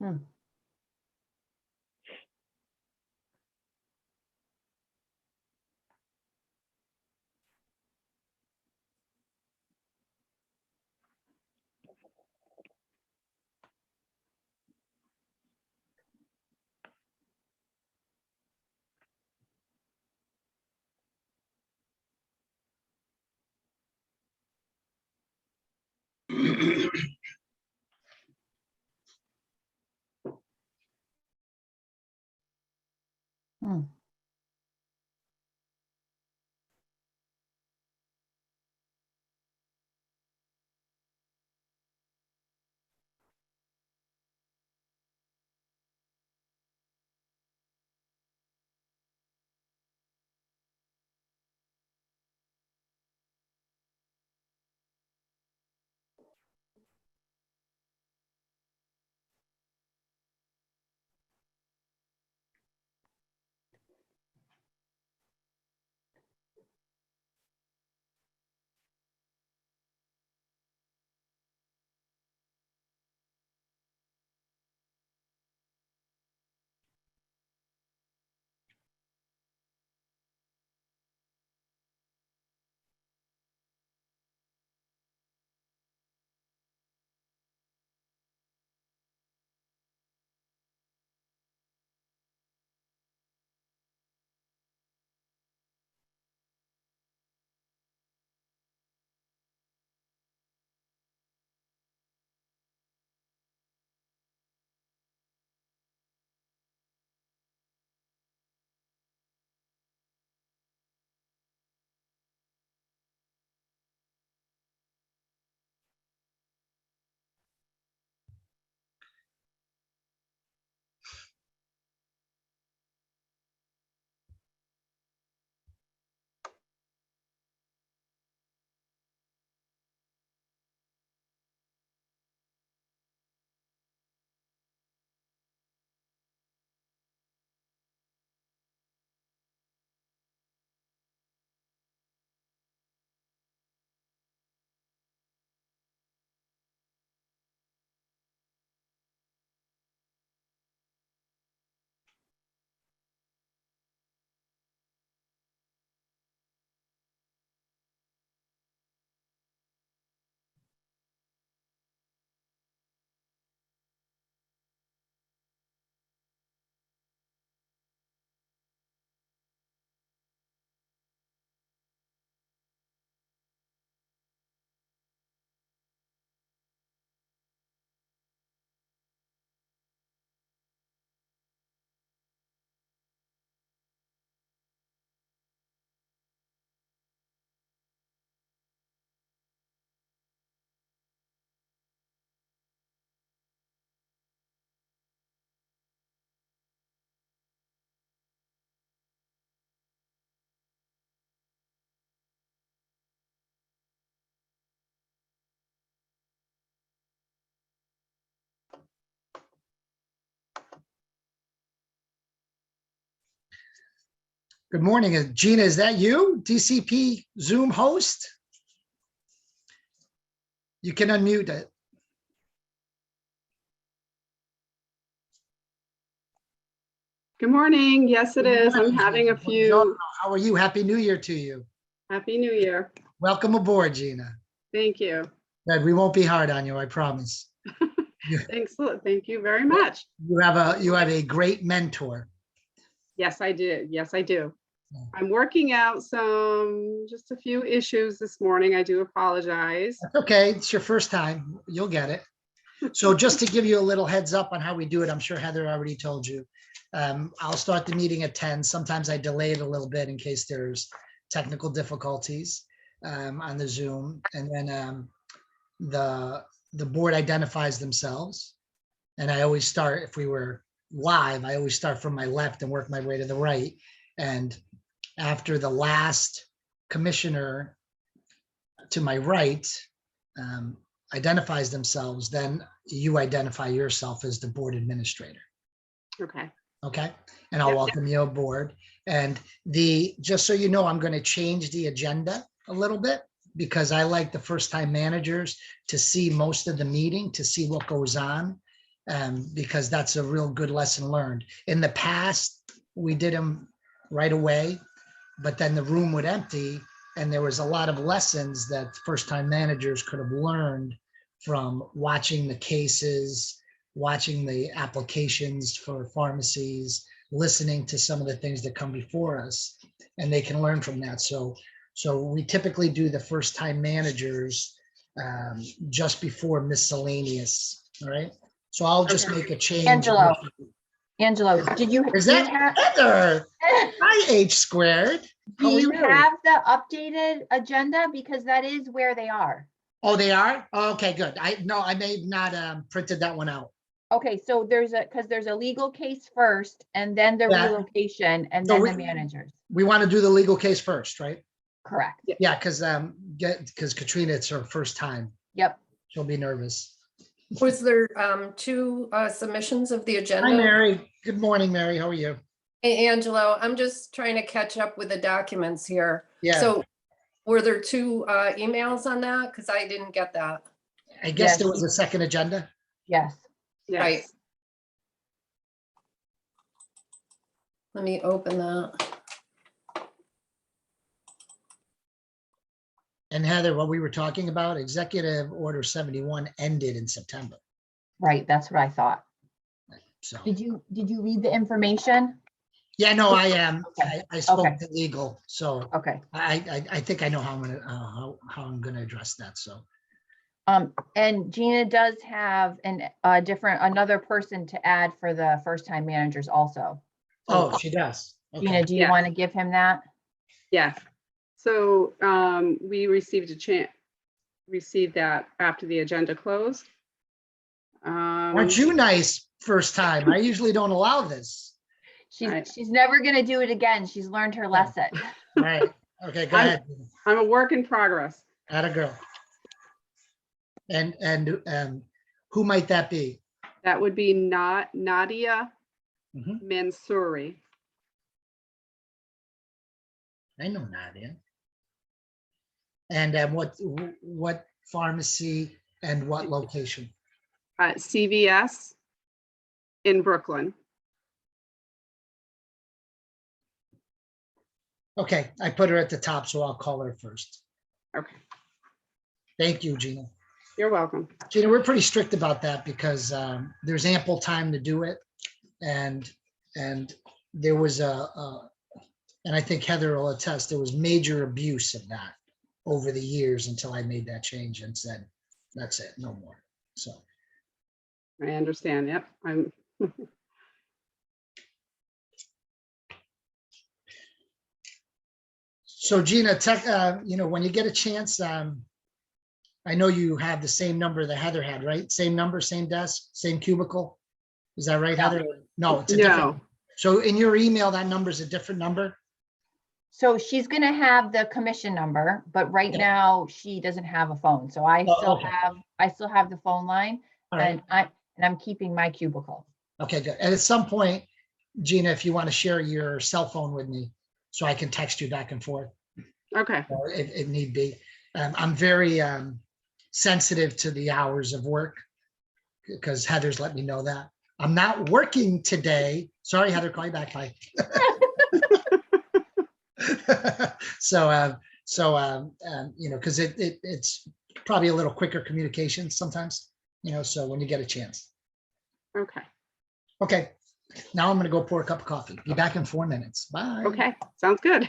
Hmm. Hmm. Good morning. Gina, is that you? DCP Zoom host? You can unmute it. Good morning. Yes, it is. I'm having a few. How are you? Happy New Year to you. Happy New Year. Welcome aboard, Gina. Thank you. Good. We won't be hard on you, I promise. Thanks. Thank you very much. You have a great mentor. Yes, I did. Yes, I do. I'm working out just a few issues this morning. I do apologize. That's okay. It's your first time. You'll get it. So just to give you a little heads up on how we do it, I'm sure Heather already told you. I'll start the meeting at 10. Sometimes I delay it a little bit in case there's technical difficulties on the Zoom. And then the board identifies themselves. And I always start, if we were live, I always start from my left and work my way to the right. And after the last commissioner to my right identifies themselves, then you identify yourself as the board administrator. Okay. Okay. And I'll welcome you aboard. And just so you know, I'm going to change the agenda a little bit because I like the first time managers to see most of the meeting, to see what goes on. because that's a real good lesson learned. In the past, we did them right away, but then the room would empty and there was a lot of lessons that first-time managers could have learned from watching the cases, watching the applications for pharmacies, listening to some of the things that come before us, and they can learn from that. So we typically do the first-time managers just before miscellaneous, all right? So I'll just make a change. Angelo, did you? Is that Heather? Hi, H squared. Do you have the updated agenda? Because that is where they are. Oh, they are? Oh, okay, good. I may not printed that one out. Okay, so there's a legal case first, and then the relocation, and then the managers. We want to do the legal case first, right? Correct. Yeah, because Katrina, it's her first time. Yep. She'll be nervous. Was there two submissions of the agenda? Hi, Mary. Good morning, Mary. How are you? Hey, Angelo, I'm just trying to catch up with the documents here. Yeah. So were there two emails on that? Because I didn't get that. I guess Yes. there was a second agenda. Yes. Yes. Right. Let me open that. And Heather, what we were talking about, Executive Order 71 ended in September. Right. That's what I thought. So, Did you read the information? yeah, no, I am. Okay. I spoke Okay. to legal, so Okay. I think I know how I'm gonna address that. So, And Gina does have another person to add for the first-time managers also. oh, she does. Okay. Gina, do you Yes. want to give him that? Yes. So we received that after the agenda closed. Aren't you nice first time? I usually don't allow this. She's never gonna do it again. She's learned her lesson. All right. Okay, go ahead. I'm a work in progress. Atta girl. And who might that be? That would be Nadia Mhm. Mansouri. I know Nadia. And what pharmacy and what location? CVS in Brooklyn. Okay, I put her at the top, so I'll call her first. Okay, Thank you, Gina. you're welcome. Gina, we're pretty strict about that because there's ample time to do it. And there was and I think Heather will attest, there was major abuse of that over the years until I made that change and said, that's it, no more. So, I understand. Yep. so Gina, when you get a chance, I know you have the same number that Heather had, right? Same number, same desk, same cubicle. Is that right, No. Heather? No, it's a No. different. So in your email, that number is a different number? So she's gonna have the commission number, but right Yeah. now she doesn't have a phone. So I Oh, still okay. have the phone line, All right. and I'm keeping my cubicle. Okay, good. And at some point, Gina, if you want to share your cell phone with me, so I can text you back and forth, Okay. or if need be. I'm very sensitive to the hours of work because Heather's let me know that. I'm not working today. Sorry, Heather, call you back. Bye. So, because it's probably a little quicker communication sometimes, so when you get a chance. Okay. Okay, now I'm gonna go pour a cup of coffee. Be back in 4 minutes. Bye. Okay. Sounds good.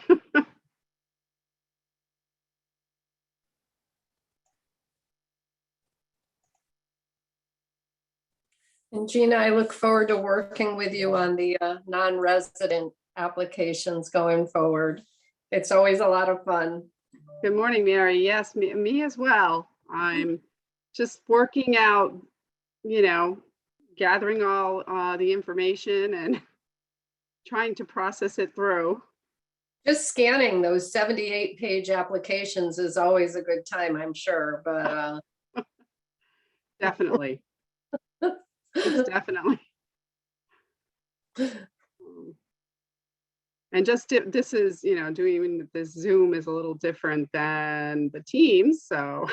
And Gina, I look forward to working with you on the non-resident applications going forward. It's always a lot of fun. Good morning, Mary. Yes, me as well. I'm just working out, gathering all the information and trying to process it through. Just scanning those 78-page applications is always a good time, I'm sure, but Definitely. It's definitely. And just this is, doing this Zoom is a little different than the Teams. So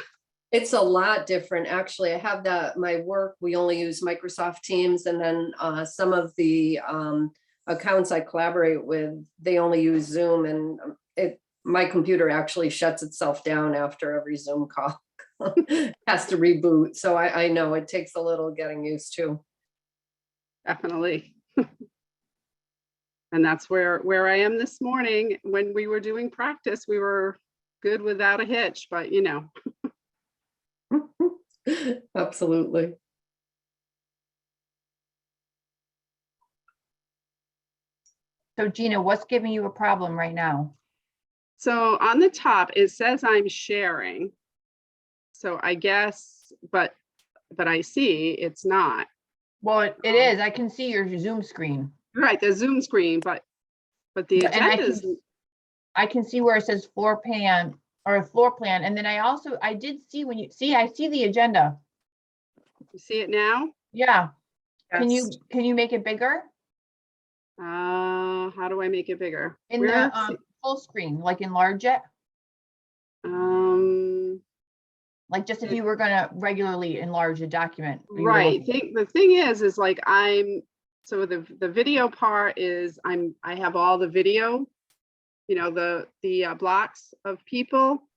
It's a lot different, actually. I have my work, we only use Microsoft Teams, and then some of the accounts I collaborate with, they only use Zoom, and my computer actually shuts itself down after every Zoom call. Has to reboot. So I know it takes a little getting used to. Definitely. And that's where I am this morning. When we were doing practice, we were good without a hitch, but you know. Absolutely. So Gina, what's giving you a problem right now? So on the top, it says I'm sharing. So I guess, but I see it's not. Well, it is. I can see your Zoom screen. Right, the Zoom screen, but the And I agenda is, can see where it says floor plan or floor plan. And then I did see when I see the agenda. you see it now? Yeah. Can Yes. you make it bigger How do I make it bigger? in Where? the full screen, like enlarge it? Like just if you were gonna regularly enlarge a document. you were Right. looking- The thing is like so the video part is I have all the video, you know, the blocks of people,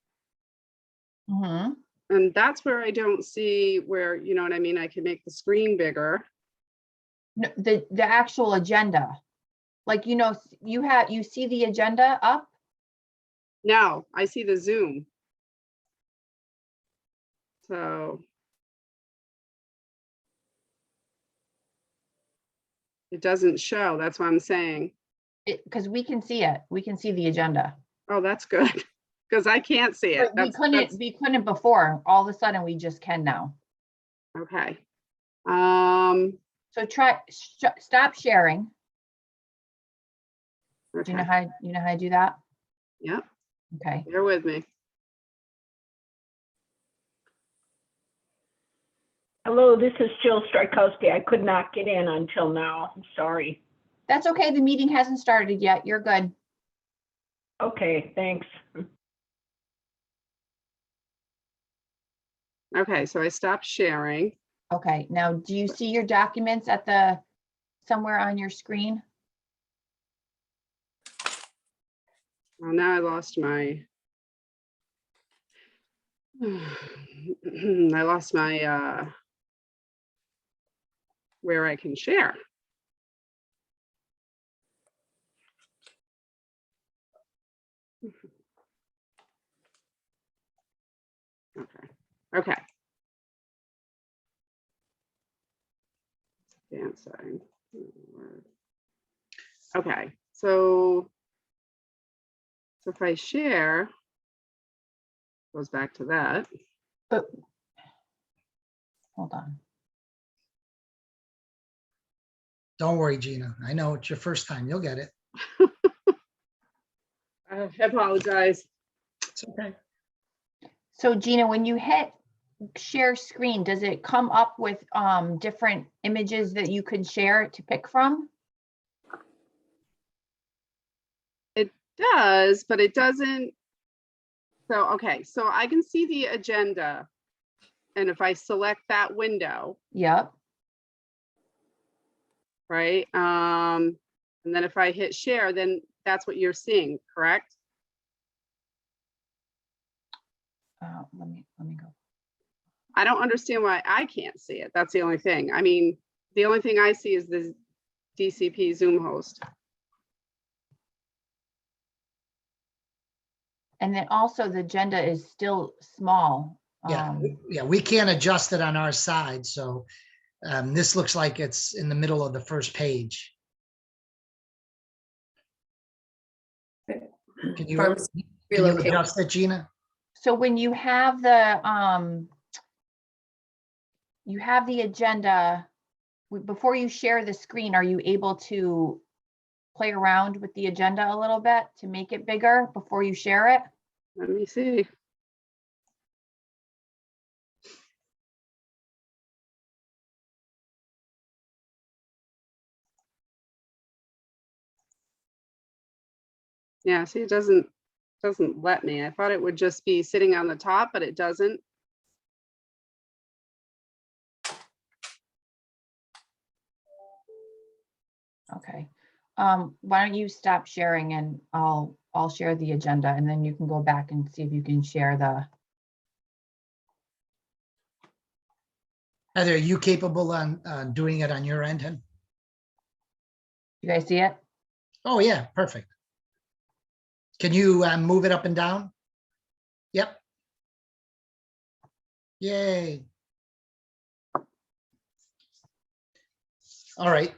Mhm. and that's where I don't see where, you know what I mean, I can make the screen bigger. No, the actual agenda. Like, you know, you see the agenda up? No, I see the Zoom. So it doesn't show. That's what I'm saying. Because we can see it. We can see the agenda. Oh, that's good. Because I can't see it. But we couldn't before. All of a sudden we just can now. Okay. So stop sharing. Do Okay. you know how to do that? Yep. Okay. Bear with me. Hello, this is Jill Strykowski. I could not get in until now. I'm sorry. That's okay. The meeting hasn't started yet. You're good. Okay, thanks. Okay, so I stopped sharing. Okay. Now, do you see your documents somewhere on your screen? Well, now I lost my I lost my where I can share. Okay. Okay. Dancing. Okay. So if I share, goes back to that. But hold on. Don't worry, Gina. I know it's your first time. You'll get it. I apologize. It's okay. So Gina, when you hit share screen, does it come up with different images that you could share to pick from? It does, but it doesn't. So, okay, so I can see the agenda. And if I select that window, Yep. right? And then if I hit share, then that's what you're seeing, correct? Let me go. I don't understand why I can't see it. That's the only thing. I mean, the only thing I see is the DCP Zoom host. And then also the agenda is still small. Yeah, yeah, we can't adjust it on our side. So this looks like it's in the middle of the first page. Can you adjust it, Gina? So when you have the agenda, before you share the screen, are you able to play around with the agenda a little bit to make it bigger before you share it? Let me see. Yeah, see, it doesn't let me. I thought it would just be sitting on the top, but it doesn't. Okay. Why don't you stop sharing and I'll share the agenda and then you can go back and see if you can share the, Heather, are you capable on doing it on your end? Hen? you guys see it? Oh, yeah, perfect. Can you move it up and down? Yep. Yay. All right.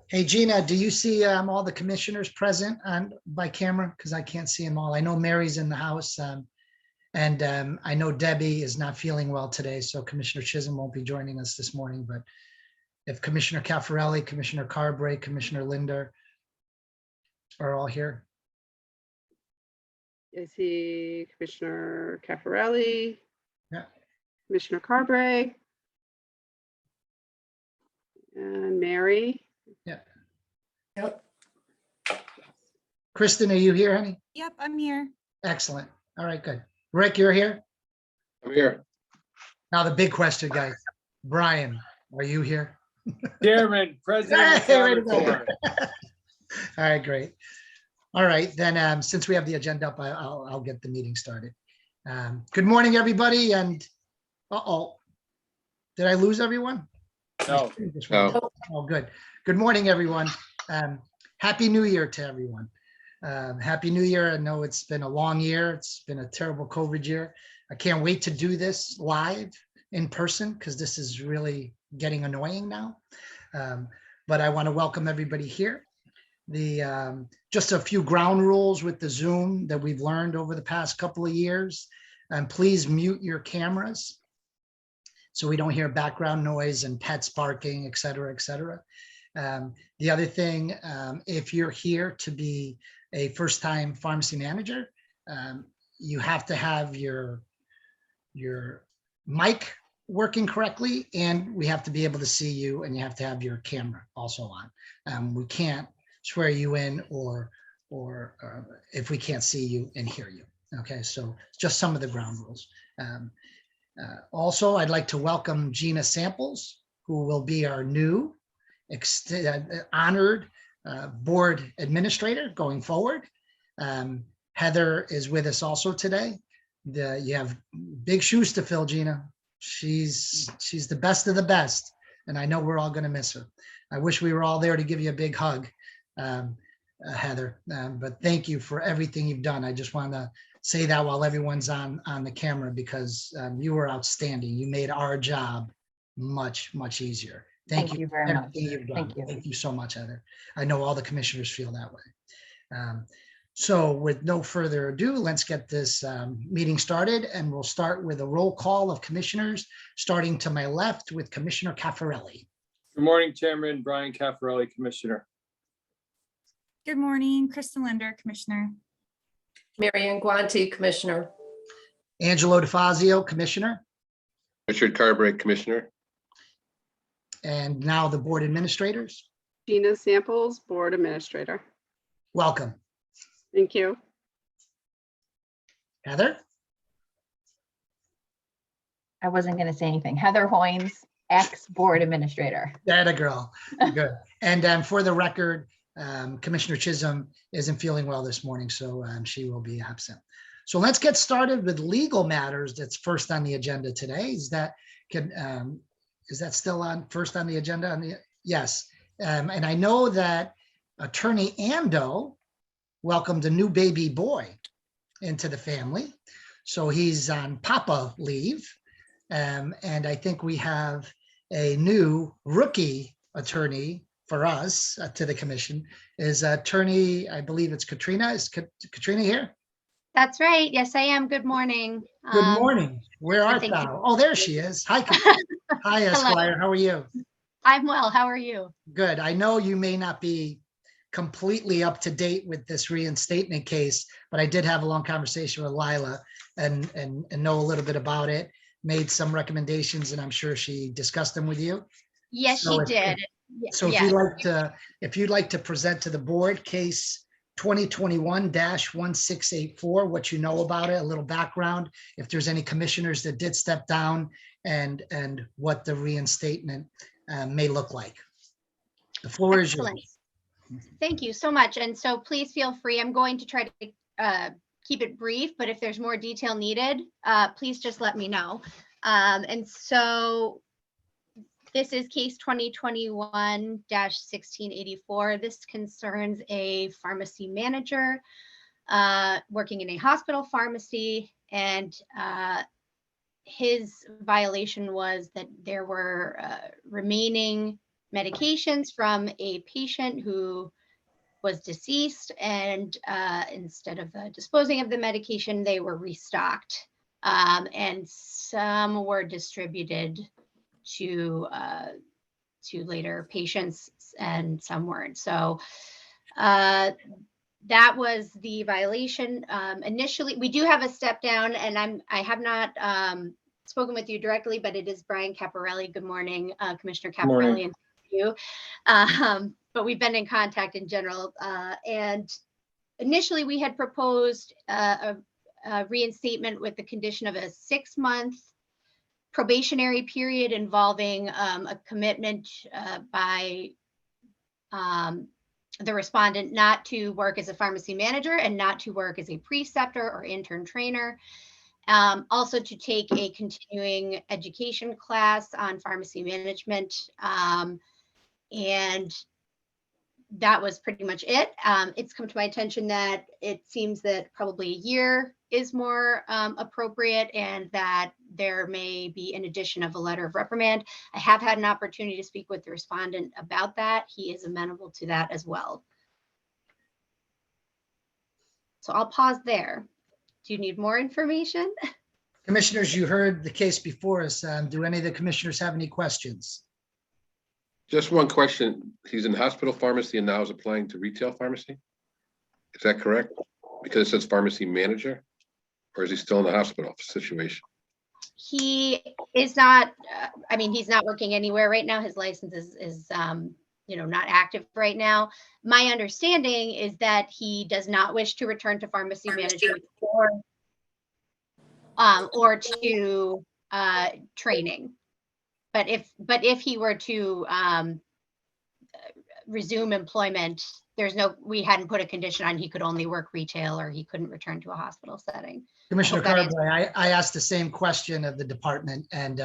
Hey, Gina, do you see all the commissioners present on by camera? Because I can't see them all. I know Mary's in the house. And I know Debbie is not feeling well today, so Commissioner Chisholm won't be joining us this morning. But if Commissioner Caffarelli, Commissioner Carberry, Commissioner Linder are all here. I see Commissioner Caffarelli. Yeah. Commissioner Carberry. And Mary. Yep. Kristen, are you here, honey? Yep, I'm here. Excellent. All right, good. Rick, you're here? I'm here. Now the big question, guys. Brian, are you here? Chairman, President. Hey, way to of go. Court. All right, great. All right, then since we have the agenda up, I'll get the meeting started. Good morning, everybody. And did I lose everyone? No. No. Oh, good. Good morning, everyone. Happy New Year to everyone. Happy New Year. I know it's been a long year. It's been a terrible COVID year. I can't wait to do this live in person because this is really getting annoying now. But I want to welcome everybody here. Just a few ground rules with the Zoom that we've learned over the past couple of years. And please mute your cameras so we don't hear background noise and pets barking, et cetera, et cetera. The other thing, if you're here to be a first-time pharmacy manager, you have to have your mic working correctly, and we have to be able to see you, and you have to have your camera also on. We can't swear you in or if we can't see you and hear you. Okay, so just some of the ground rules. Also, I'd like to welcome Gina Samples, who will be our new honored board administrator going forward. Heather is with us also today. You have big shoes to fill, Gina. She's the best of the best, and I know we're all going to miss her. I wish we were all there to give you a big hug, Heather, but thank you for everything you've done. I just want to say that while everyone's on the camera, because you were outstanding. You made our job much easier. Thank you very for much. everything you've done. Thank you. Thank you so much, Heather. I know all the commissioners feel that way. So with no further ado, let's get this meeting started, and we'll start with a roll call of commissioners, starting to my left with Commissioner Caffarelli. Good morning, Chairman Brian Caffarelli, Commissioner. Good morning, Kristen Linder, Commissioner. Mary Ann Guanti, Commissioner. Angelo DeFazio, Commissioner. Richard Carberry, Commissioner. And now the board administrators. Gina Samples, Board Administrator. Welcome. Thank you. Heather. I wasn't going to say anything. Heather Hoynes, ex-board administrator. That a girl. Good. And for the record, Commissioner Chisholm isn't feeling well this morning, so she will be absent. So let's get started with legal matters. That's first on the agenda today. Is that still on first on the agenda? Yes. And I know that Attorney Ando welcomed a new baby boy into the family. So he's on Papa leave. And I think we have a new rookie attorney for us to the commission is attorney, I believe it's Katrina. Is Katrina here? That's right. Yes, I am. Good morning. Good morning. Where art thank thou? Oh, there she is. Hi, Katrina. Hi, Esquire. How are you? I'm well. How are you? Good. I know you may not be completely up to date with this reinstatement case, but I did have a long conversation with Lila and know a little bit about it, made some recommendations, and I'm sure she discussed them with you. Yes, So she did. So if you'd like to present to the board case 2021-1684, what you know about it, a little background, if there's any commissioners that did step down, and what the reinstatement may look like. The floor is Excellent. yours. Thank you so much. And so please feel free. I'm going to try to keep it brief, but if there's more detail needed, please just let me know. And so this is case 2021-1684. This concerns a pharmacy manager working in a hospital pharmacy, and his violation was that there were remaining medications from a patient who was deceased, and instead of disposing of the medication, they were restocked, and some were distributed to later patients and some weren't. So that was the violation. Initially, we do have a step down, and I have not spoken with you directly, but it is Brian Caparelli. Good morning, Commissioner Caparelli, and you. But we've been in contact in general. And initially, we had proposed a reinstatement with the condition of a 6-month probationary period involving a commitment by the respondent not to work as a pharmacy manager and not to work as a preceptor or intern trainer. Also to take a continuing education class on pharmacy management. And that was pretty much it. It's come to my attention that it seems that probably a year is more appropriate, and that there may be an addition of a letter of reprimand. I have had an opportunity to speak with the respondent about that. He is amenable to that as well. So I'll pause there. Do you need more information? Commissioners, you heard the case before us. Do any of the commissioners have any questions? Just one question. He's in hospital pharmacy and now is applying to retail pharmacy? Is that correct? Because it says pharmacy manager, or is he still in the hospital situation? He is not, I mean, he's not working anywhere right now. His license is not active right now. My understanding is that he does not wish to return to pharmacy management or to training. But if he were to resume employment, we hadn't put a condition on he could only work retail or he couldn't return to a hospital setting. Commissioner Carboy, I asked the same question of the department, and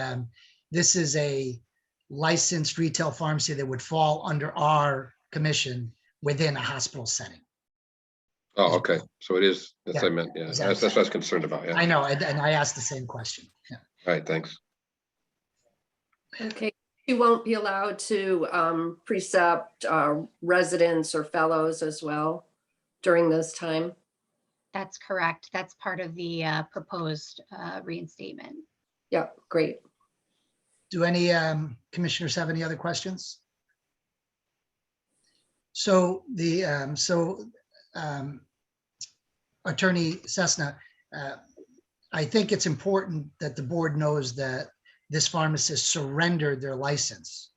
this is a licensed retail pharmacy that would fall under our commission within a hospital setting. Oh, okay. So it is, that's Yeah, what I meant. Yeah, exactly. that's what I was concerned about. Yeah. I know, and I asked the same question. Yeah. All right, thanks. Okay, you won't be allowed to precept residents or fellows as well during this time? That's correct. That's part of the proposed reinstatement. Yeah, great. Do any commissioners have any other questions? So Attorney Cessna, I think it's important that the board knows that this pharmacist surrendered their license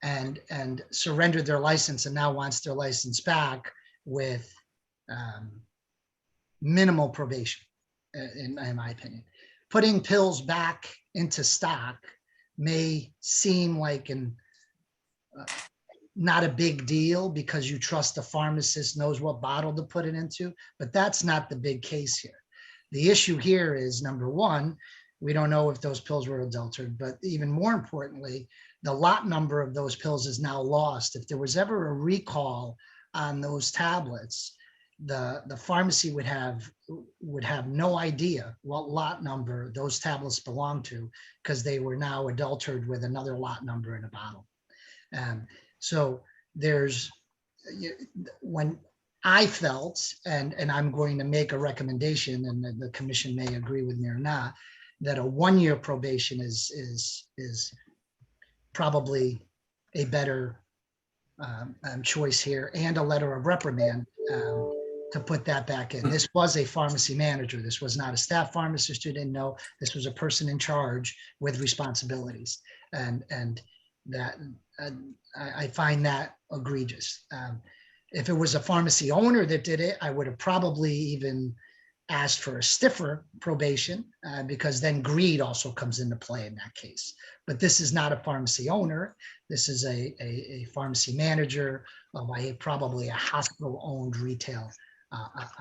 and surrendered their license and now wants their license back with minimal probation, in my opinion. Putting pills back into stock may seem like not a big deal because you trust the pharmacist knows what bottle to put it into, but that's not the big case here. The issue here is, number one, we don't know if those pills were adulterated, but even more importantly, the lot number of those pills is now lost. If there was ever a recall on those tablets, the pharmacy would have no idea what lot number those tablets belong to because they were now adulterated with another lot number in a bottle. So when I felt, and I'm going to make a recommendation, and the commission may agree with me or not, that a 1-year probation is probably a better choice here, and a letter of reprimand to put that back in. This was a pharmacy manager. This was not a staff pharmacist who didn't know. This was a person in charge with responsibilities, and that I find that egregious. If it was a pharmacy owner that did it, I would have probably even asked for a stiffer probation because then greed also comes into play in that case. But this is not a pharmacy owner. This is a pharmacy manager of probably a hospital-owned retail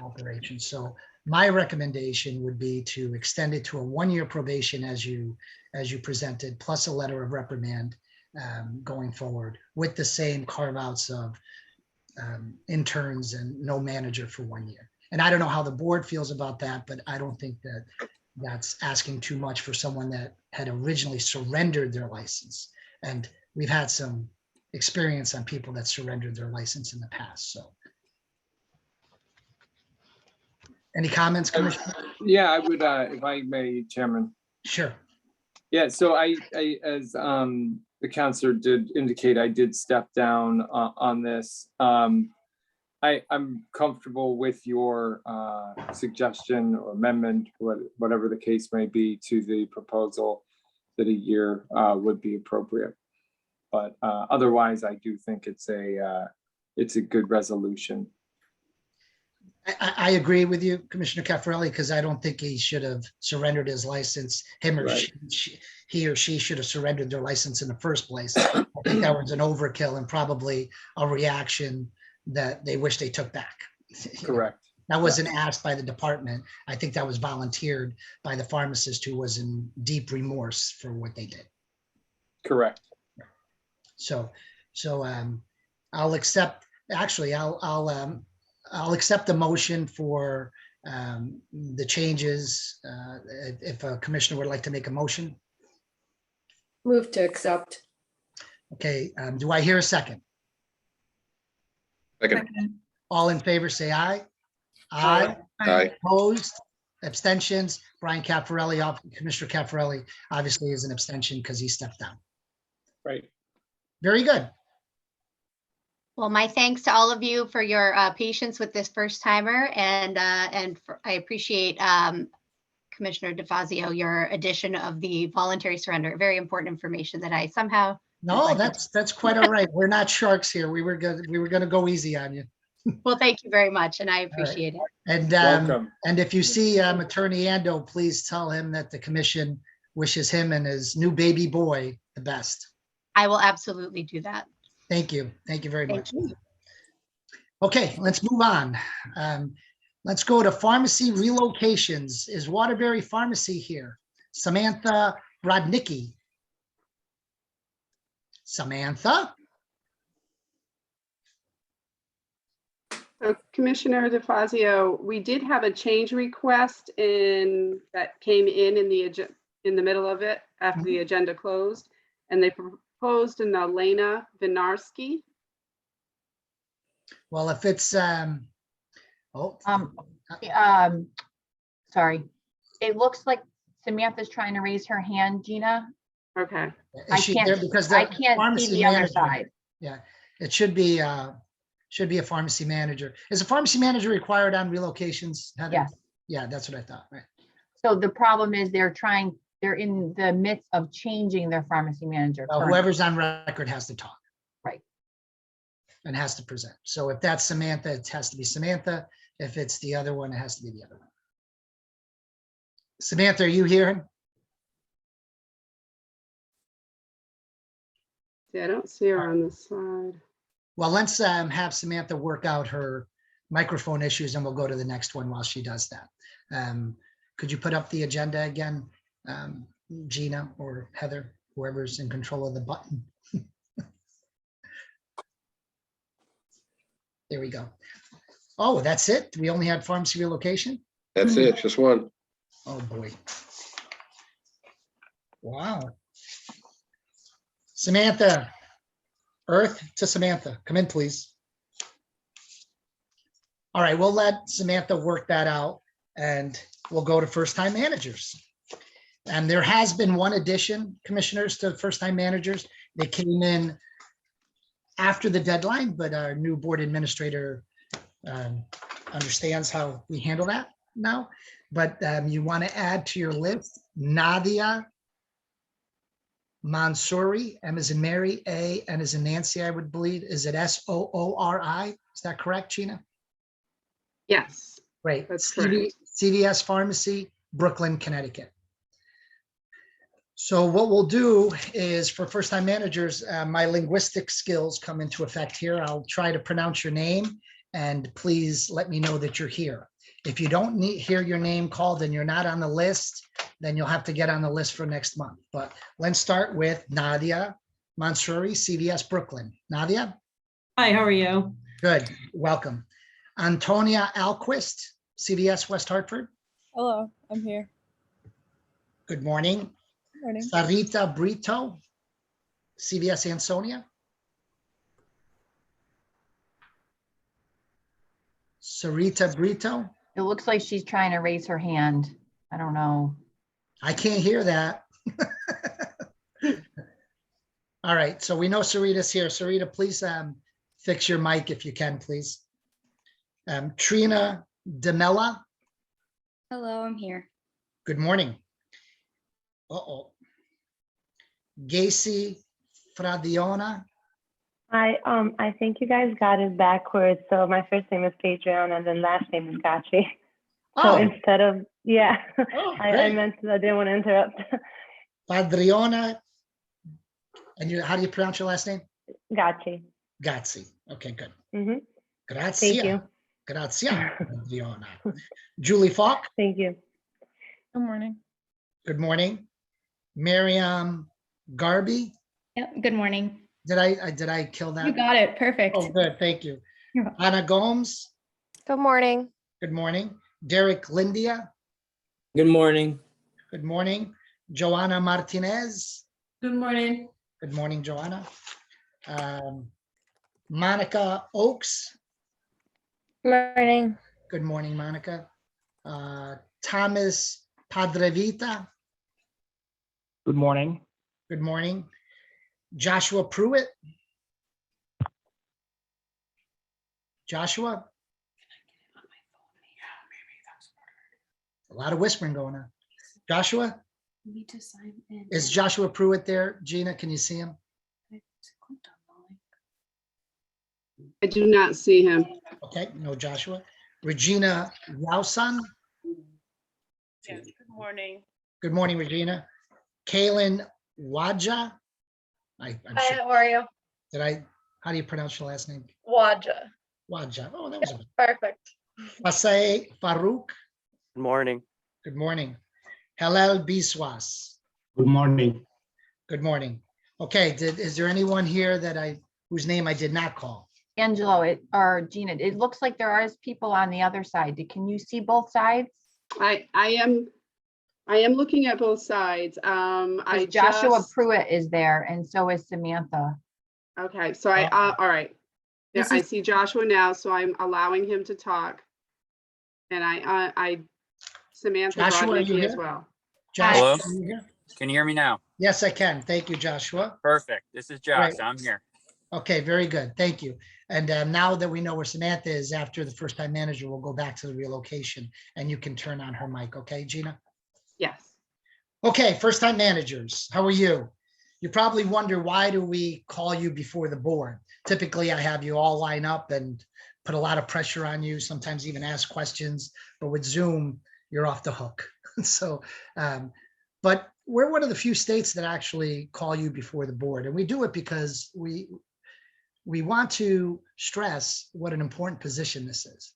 operation. So my recommendation would be to extend it to a 1-year probation as you presented, plus a letter of reprimand going forward with the same carve-outs of interns and no manager for 1 year. And I don't know how the board feels about that, but I don't think that that's asking too much for someone that had originally surrendered their license. And we've had some experience on people that surrendered their license in the past, so. Any comments, Commissioner? Yeah, I would, if I may, Chairman. Sure. Yeah, so I as the counselor did indicate, I did step down on this. I'm comfortable with your suggestion or amendment, whatever the case may be, to the proposal that a year would be appropriate. But otherwise, I do think it's a good resolution. I agree with you, Commissioner Caffarelli, because I don't think he should have surrendered his license. Him or Right. he or she should have surrendered their license in the first place. I think that was an overkill and probably a reaction that they wish they took back. Correct. That wasn't asked by the department. I think that was volunteered by the pharmacist who was in deep remorse for what they did. Correct. So I'll accept, actually, I'll accept the motion for the changes. If a commissioner would like to make a motion. Move to accept. Okay, do I hear a second? Second. All in favor, say aye. Aye. Aye. Opposed, abstentions. Brian Caffarelli, Commissioner Caffarelli obviously is an abstention because he stepped down. Right. Very good. Well, my thanks to all of you for your patience with this first timer, and I appreciate Commissioner DeFazio, your addition of the voluntary surrender. Very important information that I somehow. No, that's quite all right. We're not sharks here. We were gonna go easy on you. Well, thank you very much, and I appreciate it. And Welcome. and if you see Attorney Ando, please tell him that the commission wishes him and his new baby boy the best. I will absolutely do that. Thank you. Thank you very much. Thank you. Okay, let's move on. Let's go to pharmacy relocations. Is Waterbury Pharmacy here? Samantha Brodnicki. Samantha? So Commissioner DeFazio, we did have a change request that came in the middle of it after the agenda closed, and they proposed an Elena Vinarski. Well, if it's, Sorry. It looks like Samantha's trying to raise her hand, Gina. Okay. I is she there? can't, Because I the can't see pharmacy the other manager- side. Yeah, it should be a pharmacy manager. Is a pharmacy manager required on relocations, Heather? Yes. Yeah, that's what I thought, right? So the problem is they're in the midst of changing their pharmacy manager. Well, currently. whoever's on record has to talk. Right. And has to present. So if that's Samantha, it has to be Samantha. If it's the other one, it has to be the other one. Samantha, are you hearing? Yeah, I don't see her on the side. Well, let's have Samantha work out her microphone issues and we'll go to the next one while she does that. Could you put up the agenda again, Gina or Heather, whoever's in control of the button? There we go. Oh, that's it? We only had pharmacy relocation? That's it, just one. Oh, boy. Wow. Samantha, Earth to Samantha. Come in, please. All right, we'll let Samantha work that out and we'll go to first-time managers. And there has been one addition, commissioners, to first-time managers. They came in after the deadline, but our new board administrator understands how we handle that now. But you want to add to your list Nadia Mansouri, M as in Mary, A, N as in Nancy, I would believe. Is it Soori? Is that correct, Gina? Yes, Great. That's Stevie, correct. CVS Pharmacy, Brooklyn, Connecticut. So what we'll do is for first-time managers, my linguistic skills come into effect here. I'll try to pronounce your name and please let me know that you're here. If you don't hear your name called and you're not on the list, then you'll have to get on the list for next month. But let's start with Nadia Mansouri, CVS Brooklyn. Nadia? Hi, how are you? Good, welcome. Antonia Alquist, CVS West Hartford. Hello, I'm here. Good morning. Morning. Sarita Brito, CVS Ansonia. Sarita Brito. It looks like she's trying to raise her hand. I don't know. I can't hear that. All right, so we know Sarita's here. Sarita, please fix your mic if you can, please. Trina Demella. Hello, I'm here. Good morning. Uh-oh. Gacy Fradiona. I think you guys got it backwards. So my first name is Patreon and then last name is Gachi. So instead of, yeah, I meant to, I didn't want to interrupt. Padriona. And how do you pronounce your last name? Gachi. Gazi. Okay, good. Mm-hmm. Grazie. Thank you. Grazie, Padriona. Julie Falk. Thank you. Good morning. Good morning. Miriam Garby. Yep, good morning. Did I kill that? You got it. Perfect. Oh, good. Thank you. You're welcome. Anna Gomes. Good morning. Good morning. Derek Lindia. Good morning. Good morning. Joanna Martinez. Good morning. Good morning, Joanna. Monica Oakes. Good morning. Good morning, Monica. Thomas Padrevita. Good morning. Good morning. Joshua Pruitt. Joshua. A lot of whispering going on. Joshua, Need to sign in. is Joshua Pruitt there? Gina, can you see him? I do not see him. Okay, no Joshua. Regina Yausan. Yes, good morning. Good morning, Regina. Kaylin Waja. I'm Hi, sure. how are you? How do you pronounce your last name? Waja. Waja. Oh, that was a Perfect. Fasay Farouk. Good morning. Good morning. Halal Biswas. Good morning. Good morning. Okay, is there anyone here whose name I did not call? Angelo, or Gina, it looks like there are people on the other side. Can you see both sides? I am looking at both sides. Joshua Pruitt is there and so is Samantha. Okay, so all right. Yeah, I see Joshua now, so I'm allowing him to talk. And Samantha Joshua, brought are you Nikki as here? well. Joshua, Hello? are you here? Can you hear me now? Yes, I can. Thank you, Joshua. Perfect. This is Josh. Great. I'm here. Okay, very good. Thank you. And now that we know where Samantha is after the first-time manager, we'll go back to the relocation and you can turn on her mic. Okay, Gina? Yes. Okay, first-time managers, how are you? You probably wonder, why do we call you before the board? Typically, I have you all line up and put a lot of pressure on you, sometimes even ask questions, but with Zoom, you're off the hook. So, but we're one of the few states that actually call you before the board. And we do it because we want to stress what an important position this is.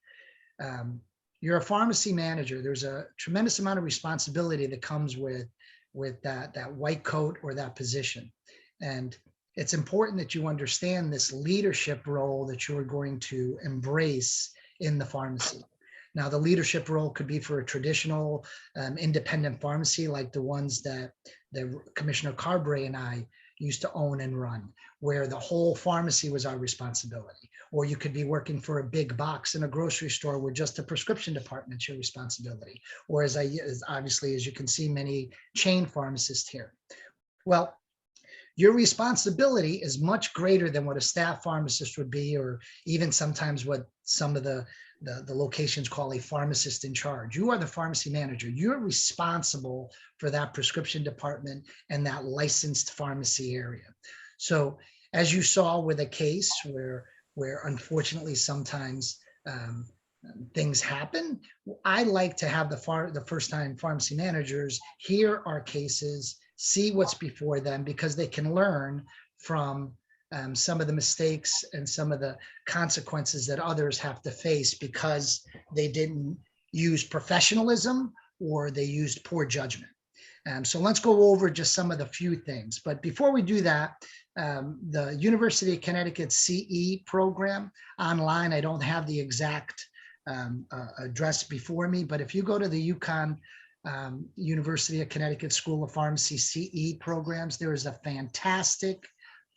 You're a pharmacy manager. There's a tremendous amount of responsibility that comes with that white coat or that position. And it's important that you understand this leadership role that you're going to embrace in the pharmacy. Now, the leadership role could be for a traditional independent pharmacy like the ones that Commissioner Carberry and I used to own and run, where the whole pharmacy was our responsibility. Or you could be working for a big box in a grocery store where just the prescription department's your responsibility. Or as obviously, as you can see, many chain pharmacists here. Well, your responsibility is much greater than what a staff pharmacist would be, or even sometimes what some of the locations call a pharmacist in charge. You are the pharmacy manager. You're responsible for that prescription department and that licensed pharmacy area. So as you saw with a case where unfortunately sometimes things happen, I like to have the first-time pharmacy managers hear our cases, see what's before them, because they can learn from some of the mistakes and some of the consequences that others have to face because they didn't use professionalism or they used poor judgment. So let's go over just some of the few things. But before we do that, the University of Connecticut CE program online, I don't have the exact address before me, but if you go to the UConn University of Connecticut School of Pharmacy CE programs, there is a fantastic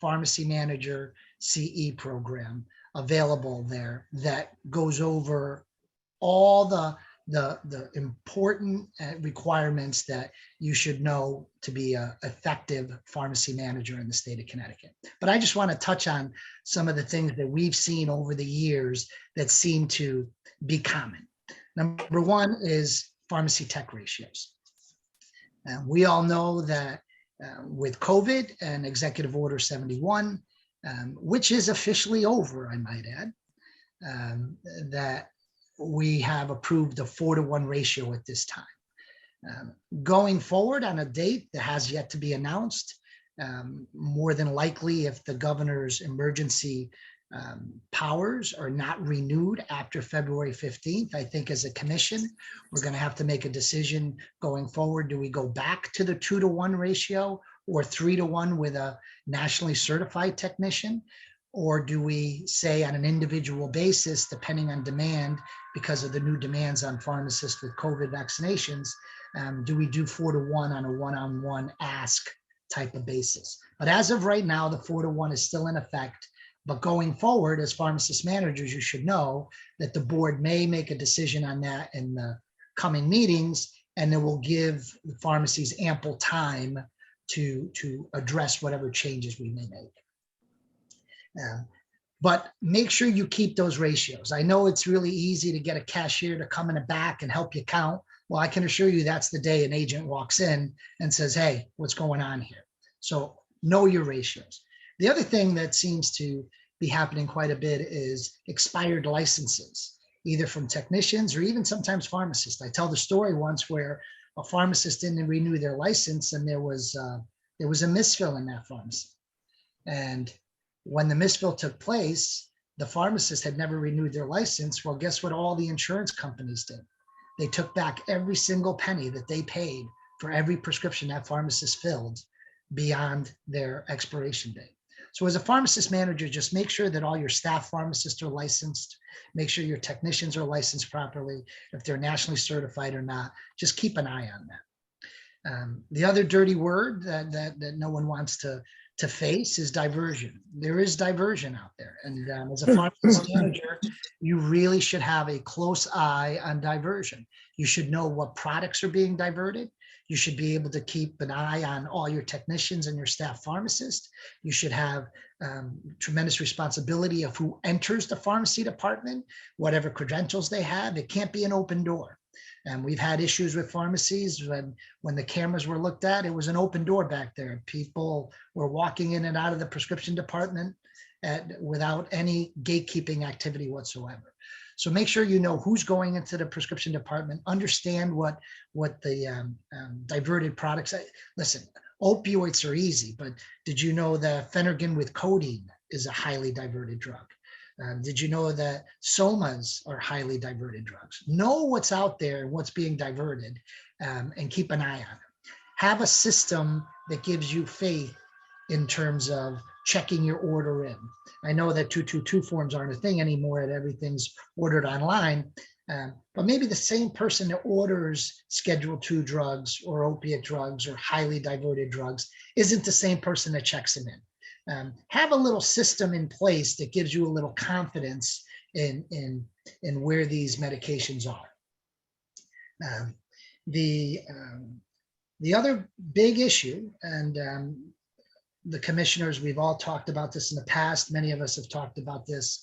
pharmacy manager CE program available there that goes over all the important requirements that you should know to be an effective pharmacy manager in the state of Connecticut. But I just want to touch on some of the things that we've seen over the years that seem to be common. Number one is pharmacy tech ratios. We all know that with COVID and Executive Order 71, which is officially over, I might add, that we have approved a 4-to-1 ratio at this time. Going forward on a date that has yet to be announced, more than likely if the governor's emergency powers are not renewed after February 15th, I think as a commission, we're going to have to make a decision going forward. Do we go back to the 2-to-1 ratio or 3-to-1 with a nationally certified technician? Or do we say on an individual basis, depending on demand, because of the new demands on pharmacists with COVID vaccinations, do we do 4-to-1 on a one-on-one ask type of basis? But as of right now, the 4-to-1 is still in effect. But going forward, as pharmacist managers, you should know that the board may make a decision on that in the coming meetings, and it will give the pharmacies ample time to address whatever changes we may make. But make sure you keep those ratios. I know it's really easy to get a cashier to come in the back and help you count. Well, I can assure you that's the day an agent walks in and says, hey, what's going on here? So know your ratios. The other thing that seems to be happening quite a bit is expired licenses, either from technicians or even sometimes pharmacists. I tell the story once where a pharmacist didn't renew their license and there was a misfill in that pharmacy. And when the misfill took place, the pharmacist had never renewed their license. Well, guess what all the insurance companies did? They took back every single penny that they paid for every prescription that pharmacist filled beyond their expiration date. So as a pharmacist manager, just make sure that all your staff pharmacists are licensed, make sure your technicians are licensed properly, if they're nationally certified or not, just keep an eye on that. The other dirty word that no one wants to face is diversion. There is diversion out there. And as a pharmacist manager, you really should have a close eye on diversion. You should know what products are being diverted. You should be able to keep an eye on all your technicians and your staff pharmacists. You should have tremendous responsibility of who enters the pharmacy department, whatever credentials they have. It can't be an open door. And we've had issues with pharmacies when the cameras were looked at, it was an open door back there. People were walking in and out of the prescription department without any gatekeeping activity whatsoever. So make sure you know who's going into the prescription department, understand what the diverted products. Listen, opioids are easy, but did you know that Phenergan with codeine is a highly diverted drug? Did you know that somas are highly diverted drugs? Know what's out there and what's being diverted, and keep an eye on it. Have a system that gives you faith in terms of checking your order in. I know that 222 forms aren't a thing anymore and everything's ordered online, but maybe the same person that orders Schedule II drugs or opiate drugs or highly diverted drugs isn't the same person that checks them in. Have a little system in place that gives you a little confidence in where these medications are. The other big issue, and the commissioners, we've all talked about this in the past. Many of us have talked about this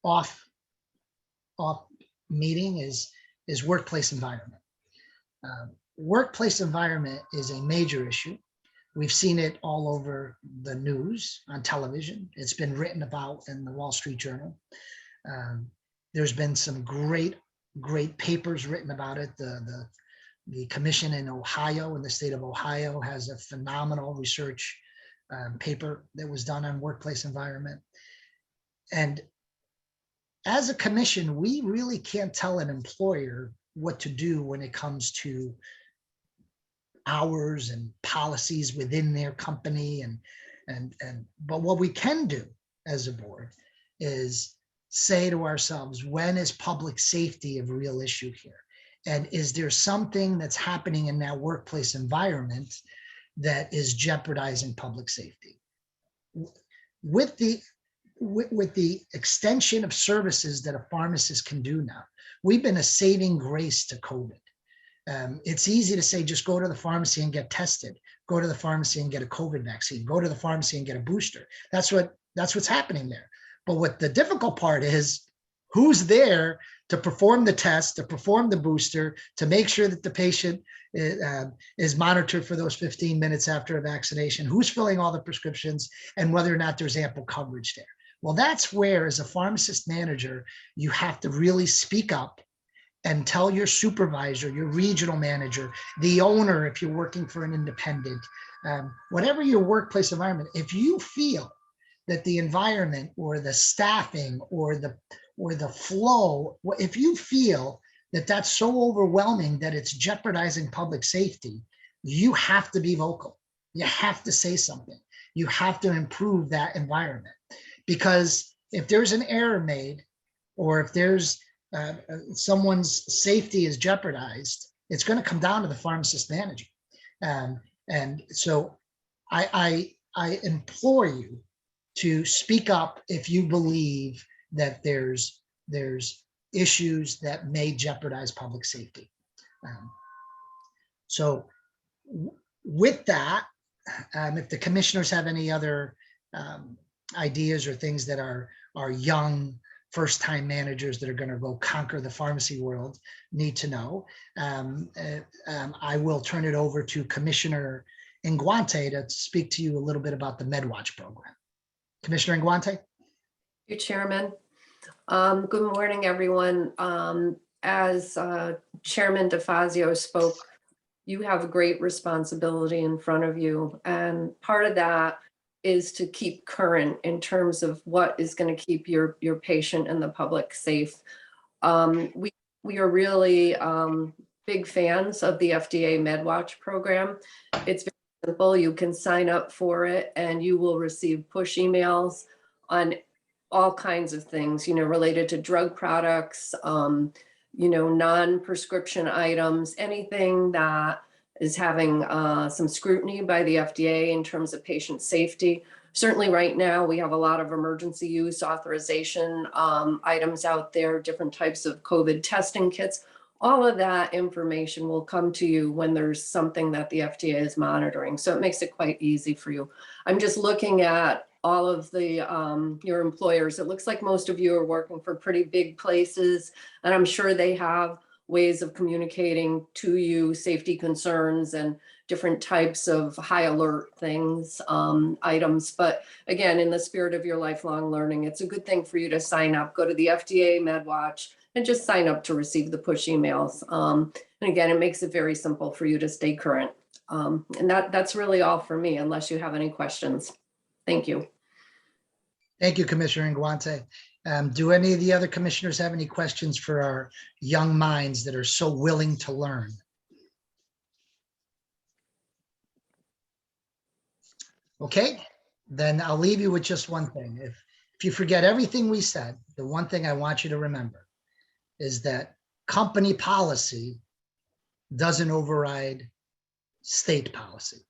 off meeting is workplace environment. Workplace environment is a major issue. We've seen it all over the news, on television. It's been written about in the Wall Street Journal. There's been some great papers written about it. The commission in Ohio, in the state of Ohio, has a phenomenal research paper that was done on workplace environment. And as a commission, we really can't tell an employer what to do when it comes to hours and policies within their company. But what we can do as a board is say to ourselves, when is public safety a real issue here? And is there something that's happening in that workplace environment that is jeopardizing public safety? With the extension of services that a pharmacist can do now, we've been a saving grace to COVID. It's easy to say, just go to the pharmacy and get tested, go to the pharmacy and get a COVID vaccine, go to the pharmacy and get a booster. That's what's happening there. But what the difficult part is, who's there to perform the test, to perform the booster, to make sure that the patient is monitored for those 15 minutes after a vaccination, who's filling all the prescriptions, and whether or not there's ample coverage there. Well, that's where, as a pharmacist manager, you have to really speak up and tell your supervisor, your regional manager, the owner, if you're working for an independent, whatever your workplace environment, if you feel that the environment or the staffing or the flow, if you feel that that's so overwhelming that it's jeopardizing public safety, you have to be vocal. You have to say something. You have to improve that environment. Because if there's an error made, or if there's someone's safety is jeopardized, it's going to come down to the pharmacist manager. And so I implore you to speak up if you believe that there's issues that may jeopardize public safety. So with that, if the commissioners have any other ideas or things that our young first-time managers that are going to go conquer the pharmacy world need to know, I will turn it over to Commissioner Inguante to speak to you a little bit about the Medwatch program. Commissioner Inguante. Thank you, Chairman. Good morning, everyone. As Chairman DeFazio spoke, you have a great responsibility in front of you. And part of that is to keep current in terms of what is going to keep your patient and the public safe. We are really big fans of the FDA Medwatch program. It's very simple. You can sign up for it and you will receive push emails on all kinds of things, related to drug products, non-prescription items, anything that is having some scrutiny by the FDA in terms of patient safety. Certainly right now, we have a lot of emergency use authorization items out there, different types of COVID testing kits. All of that information will come to you when there's something that the FDA is monitoring. So it makes it quite easy for you. I'm just looking at all of the your employers. It looks like most of you are working for pretty big places, and I'm sure they have ways of communicating to you safety concerns and different types of high alert things, items. But again, in the spirit of your lifelong learning, it's a good thing for you to sign up, go to the FDA Medwatch and just sign up to receive the push emails. And again, it makes it very simple for you to stay current. And that's really all for me, unless you have any questions. Thank you. Thank you, Commissioner Inguante. Do any of the other commissioners have any questions for our young minds that are so willing to learn? Okay, then I'll leave you with just one thing. If you forget everything we said, the one thing I want you to remember is that company policy doesn't override state policy.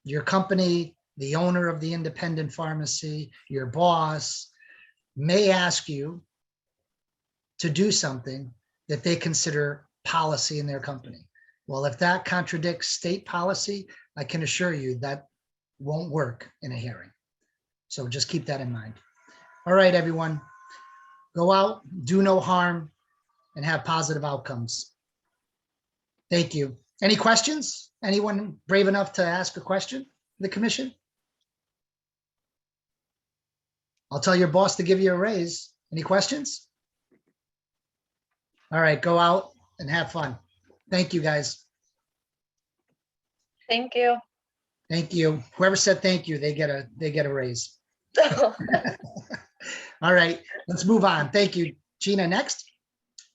Your company, the owner of the independent pharmacy, your boss may ask you to do something that they consider policy in their company. Well, if that contradicts state policy, I can assure you that won't work in a hearing. So just keep that in mind. All right, everyone, go out, do no harm, and have positive outcomes. Thank you. Any questions? Anyone brave enough to ask a question? The commission? I'll tell your boss to give you a raise. Any questions? All right, go out and have fun. Thank you, guys. Thank you. Thank you. Whoever said thank you, they get a raise. All right, let's move on. Thank you. Gina, next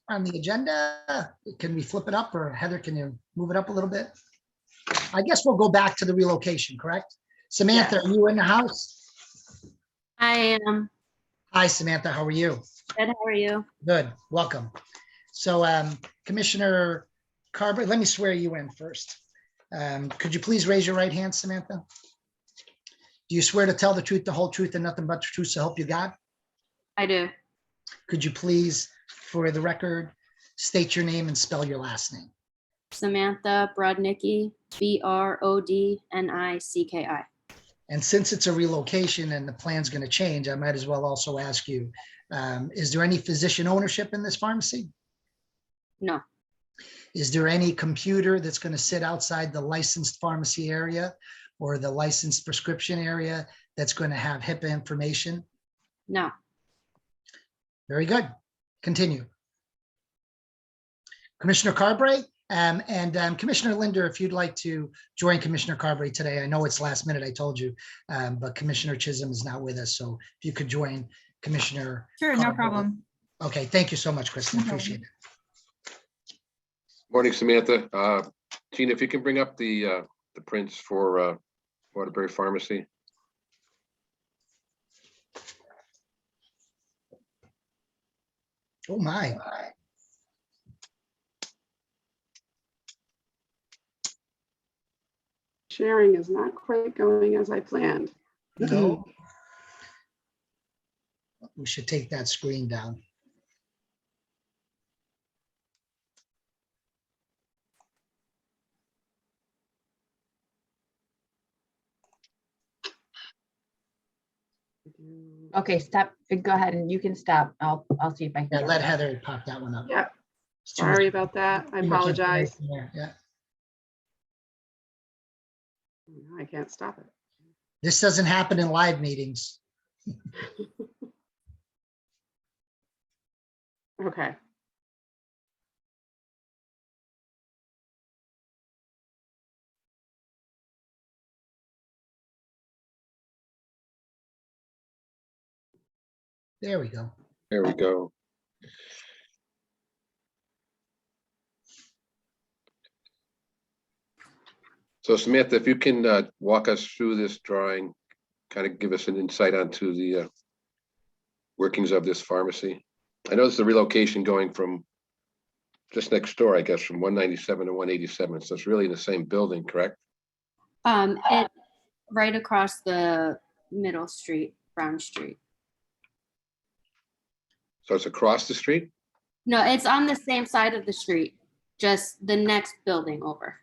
on the agenda. Can we flip it up, or Heather, can you move it up a little bit? I guess we'll go back to the relocation, correct? Samantha, Yes. are you in the house? I am. Hi, Samantha, how are you? Good, how are you? Good, welcome. So Commissioner Carver, let me swear you in first. Could you please raise your right hand, Samantha? Do you swear to tell the truth, the whole truth, and nothing but the truth, so help you God? I do. Could you please, for the record, state your name and spell your last name? Samantha Brodnicki, Brodnicki. And since it's a relocation and the plan's going to change, I might as well also ask you, is there any physician ownership in this pharmacy? No, Is there any computer that's going to sit outside the licensed pharmacy area or the licensed prescription area that's going to have HIPAA information? no. Very good. Continue. Commissioner Carberry and Commissioner Linder, if you'd like to join Commissioner Carberry today, I know it's last minute, I told you, but Commissioner Chisholm is not with us. So if you could join Commissioner. Sure, no Carberry. problem. Okay, thank you so much, Kristen. Appreciate it. Morning, Samantha. Gina, if you can bring up the prints for Waterbury Pharmacy. Oh, my. Sharing is not quite going as I planned. No. We should take that screen down. Okay, stop. Go ahead and you can stop. I'll see if I can. Yeah, get let it up. Heather pop that one up. Yep. It's too much- Sorry about that. I too much apologize. information there, yeah. I can't stop it. This doesn't happen in live meetings. Okay. There we go. There we go. So Samantha, if you can walk us through this drawing, kind of give us an insight onto the workings of this pharmacy. I know it's the relocation going from just next door, I guess, from 197 to 187. So it's really in the same building, correct? It right across the middle street, Brown Street. So it's across the street? No, it's on the same side of the street, just the next building over.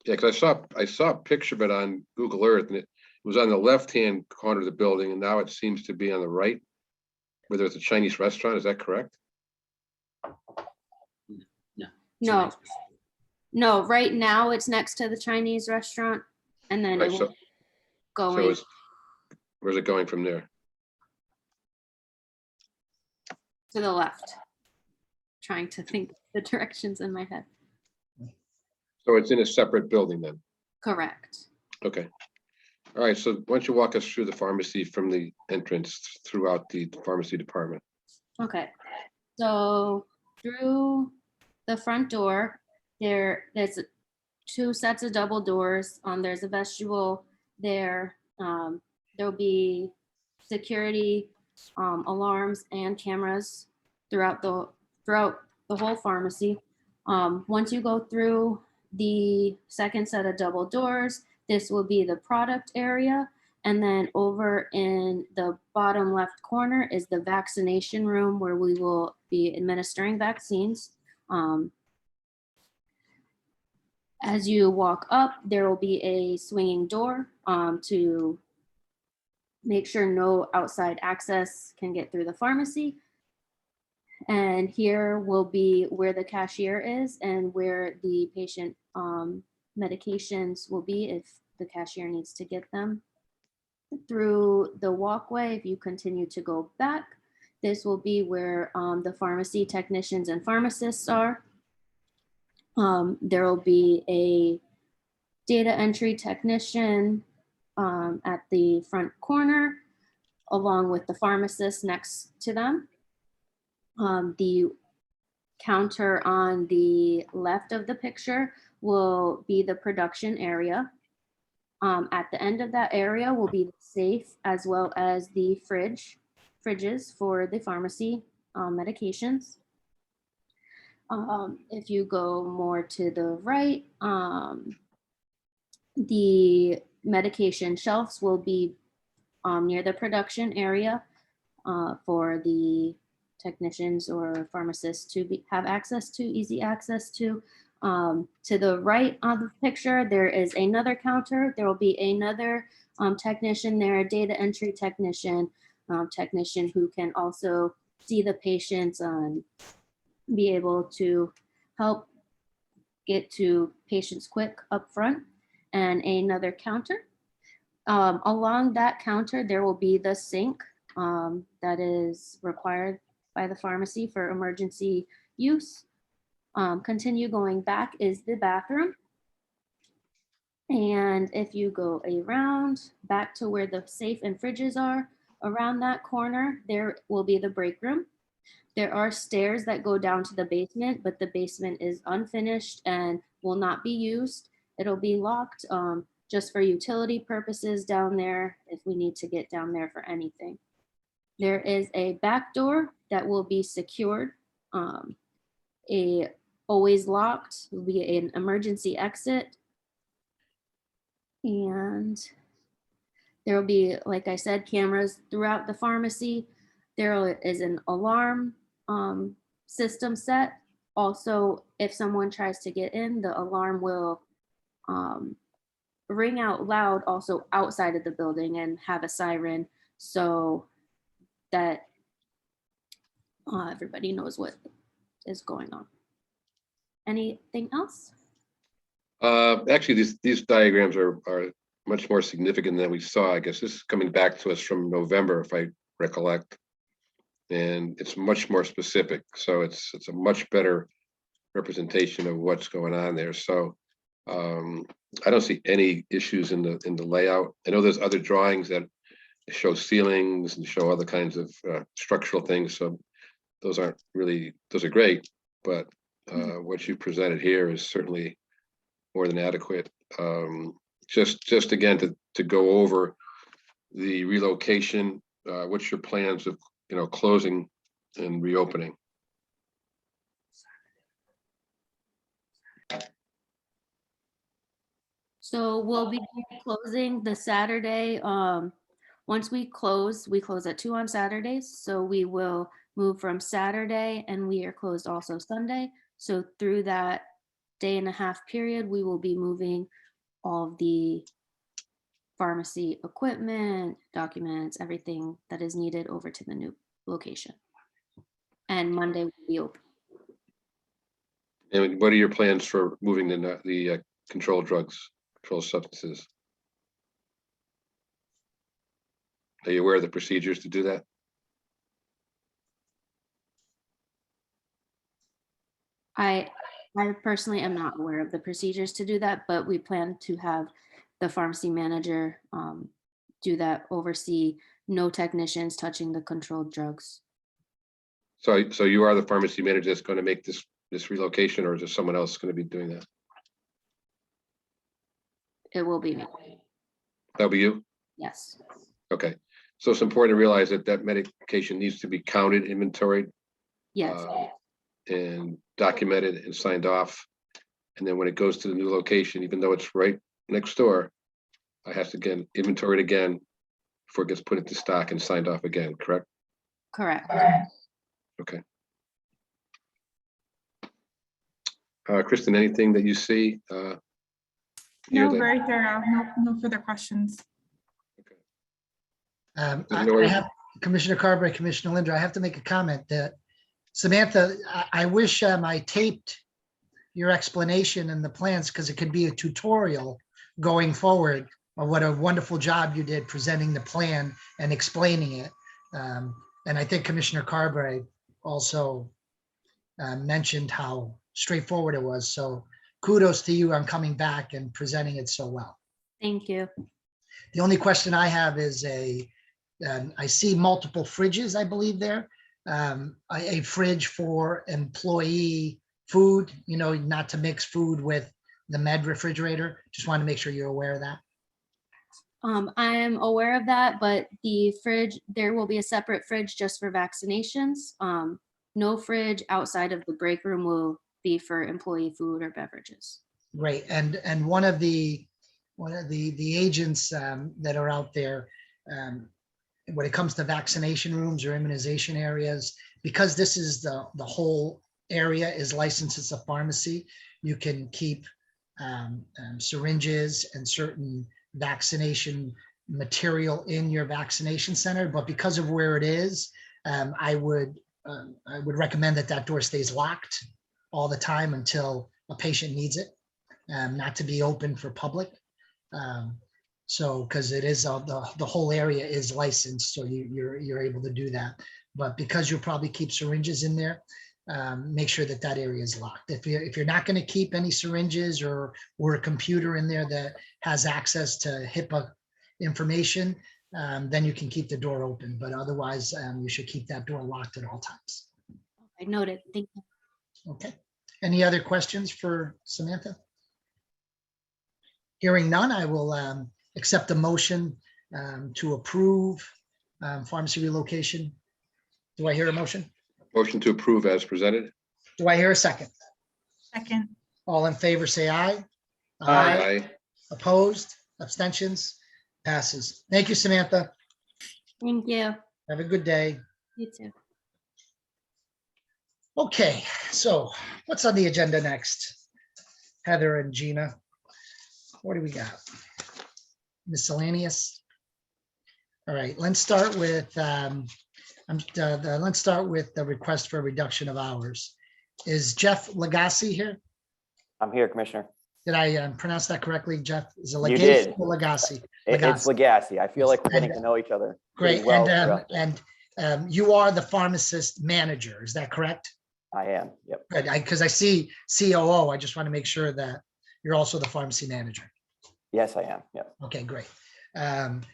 Yeah, because I saw a picture of it on Google Earth, and it was on the left-hand corner of the building, and now it seems to be on the right, where there's a Chinese restaurant. Is that correct? No, no, right now it's next to the Chinese restaurant, and then Right, it so- will going Where's it going from there? to the left. Trying to think the directions in my head. So it's in a separate building then? Correct. Okay. All right, so why don't you walk us through the pharmacy from the entrance throughout the pharmacy department? Okay, so through the front door, there's 2 sets of double doors. There's a vestibule there. There'll be security alarms and cameras throughout the whole pharmacy. Once you go through the second set of double doors, this will be the product area. And then over in the bottom left corner is the vaccination room, where we will be administering vaccines. As you walk up, there will be a swinging door to make sure no outside access can get through the pharmacy. And here will be where the cashier is and where the patient medications will be if the cashier needs to get them. Through the walkway, if you continue to go back, This will be where the pharmacy technicians and pharmacists are. There will be a data entry technician at the front corner, along with the pharmacist next to them. The counter on the left of the picture will be the production area. At the end of that area will be the safe, as well as the fridges for the pharmacy medications. If you go more to the right, the medication shelves will be near the production area for the technicians or pharmacists to have access to, easy access to. To the right of the picture, there is another counter. There will be another technician there, a data entry technician, technician who can also see the patients and be able to help get to patients quick up front, and another counter. Along that counter, there will be the sink that is required by the pharmacy for emergency use. Continue going back is the bathroom. And if you go around back to where the safe and fridges are, around that corner, there will be the break room. There are stairs that go down to the basement, but the basement is unfinished and will not be used. It'll be locked just for utility purposes down there if we need to get down there for anything. There is a back door that will be secured. Always locked, will be an emergency exit. And there will be, like I said, cameras throughout the pharmacy. There is an alarm system set. Also, if someone tries to get in, the alarm will ring out loud also outside of the building and have a siren so that everybody knows what is going on. Anything else? Actually, these diagrams are much more significant than we saw. I guess this is coming back to us from November, if I recollect, and it's much more specific. So it's a much better representation of what's going on there. So I don't see any issues in the layout. I know there's other drawings that show ceilings and show other kinds of structural things. So those are great, but what you presented here is certainly more than adequate. Just again to go over the relocation, what's your plans of closing and reopening? So we'll be closing the Saturday. Once we close at 2 on Saturdays. So we will move from Saturday, and we are closed also Sunday. So through that day and a half period, we will be moving all of the pharmacy equipment, documents, everything that is needed over to the new location. And Monday will be open. And what are your plans for moving the controlled drugs, controlled substances? Are you aware of the procedures to do that? I personally am not aware of the procedures to do that, but we plan to have the pharmacy manager do that, oversee no technicians touching the controlled drugs. So you are the pharmacy manager that's going to make this relocation, or is there someone else going to be doing that? It will be me. That'll be you? Yes. Okay. So it's important to realize that medication needs to be counted, inventoried. Yes. And documented and signed off. And then when it goes to the new location, even though it's right next door, I have to again inventory it again before it gets put into stock and signed off again, correct? Correct. Okay. Kristen, anything that you see? No, very thorough. No further questions. I have Commissioner Carberry, Commissioner Linder, I have to make a comment that Samantha, I wish I taped your explanation and the plans, because it could be a tutorial going forward of what a wonderful job you did presenting the plan and explaining it. And I think Commissioner Carberry also mentioned how straightforward it was. So kudos to you on coming back and presenting it so well. Thank you. The only question I have is I see multiple fridges, I believe there. A fridge for employee food, not to mix food with the med refrigerator. Just want to make sure you're aware of that. I am aware of that, but the fridge, there will be a separate fridge just for vaccinations. No fridge outside of the break room will be for employee food or beverages. Great. And one of the agents that are out there, when it comes to vaccination rooms or immunization areas, because this is the whole area is licensed as a pharmacy, you can keep syringes and certain vaccination material in your vaccination center. But because of where it is, I would recommend that door stays locked all the time until a patient needs it, not to be open for public. So because it is the whole area is licensed, so you're able to do that. But because you'll probably keep syringes in there, make sure that area is locked. If you're not going to keep any syringes or a computer in there that has access to HIPAA information, then you can keep the door open. But otherwise, you should keep that door locked at all times. I noted. Thank you. Okay. Any other questions for Samantha? Hearing none, I will accept a motion to approve pharmacy relocation. Do I hear a motion? Motion to approve as presented. Do I hear a second? Second. All in favor, say aye. Aye. Opposed, abstentions, passes. Thank you, Samantha. Thank you. Have a good day. You too. Okay, so what's on the agenda next? Heather and Gina, what do we got? Miscellaneous. All right, let's start with let's start with the request for a reduction of hours. Is Jeff Legacy here? I'm here, Commissioner. Did I pronounce that correctly, Jeff? Is it You Legacy did. or Legacy? It's Legacy. I feel like we're getting to know each other. pretty Great, well and you are the pharmacist manager, is that correct? I am. Yep. Good, because I see COO. I just want to make sure that you're also the pharmacy manager. Yes, I am. Yep. Okay, great. And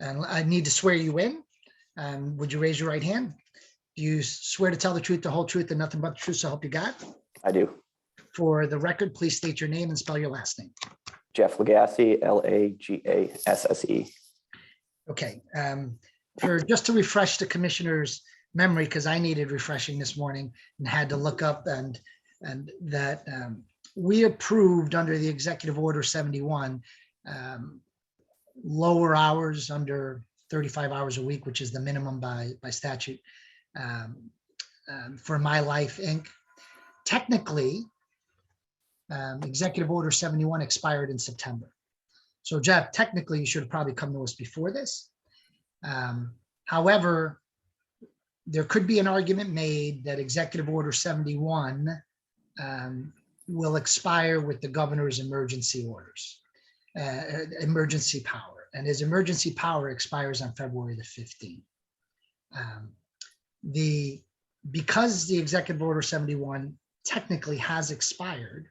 I need to swear you in. Would you raise your right hand? Do you swear to tell the truth, the whole truth, and nothing but the truth, so help you God? I do. For the record, please state your name and spell your last name. Jeff Legacy, L-A-G-A-S-S-E. Okay. Just to refresh the commissioner's memory, because I needed refreshing this morning and had to look up and that we approved under the Executive Order 71 lower hours under 35 hours a week, which is the minimum by statute for My Life Inc. Technically, Executive Order 71 expired in September. So Jeff, technically you should have probably come to us before this. However, there could be an argument made that Executive Order 71 will expire with the governor's emergency orders, emergency power. And his emergency power expires on February the 15th. Because the Executive Order 71 technically has expired,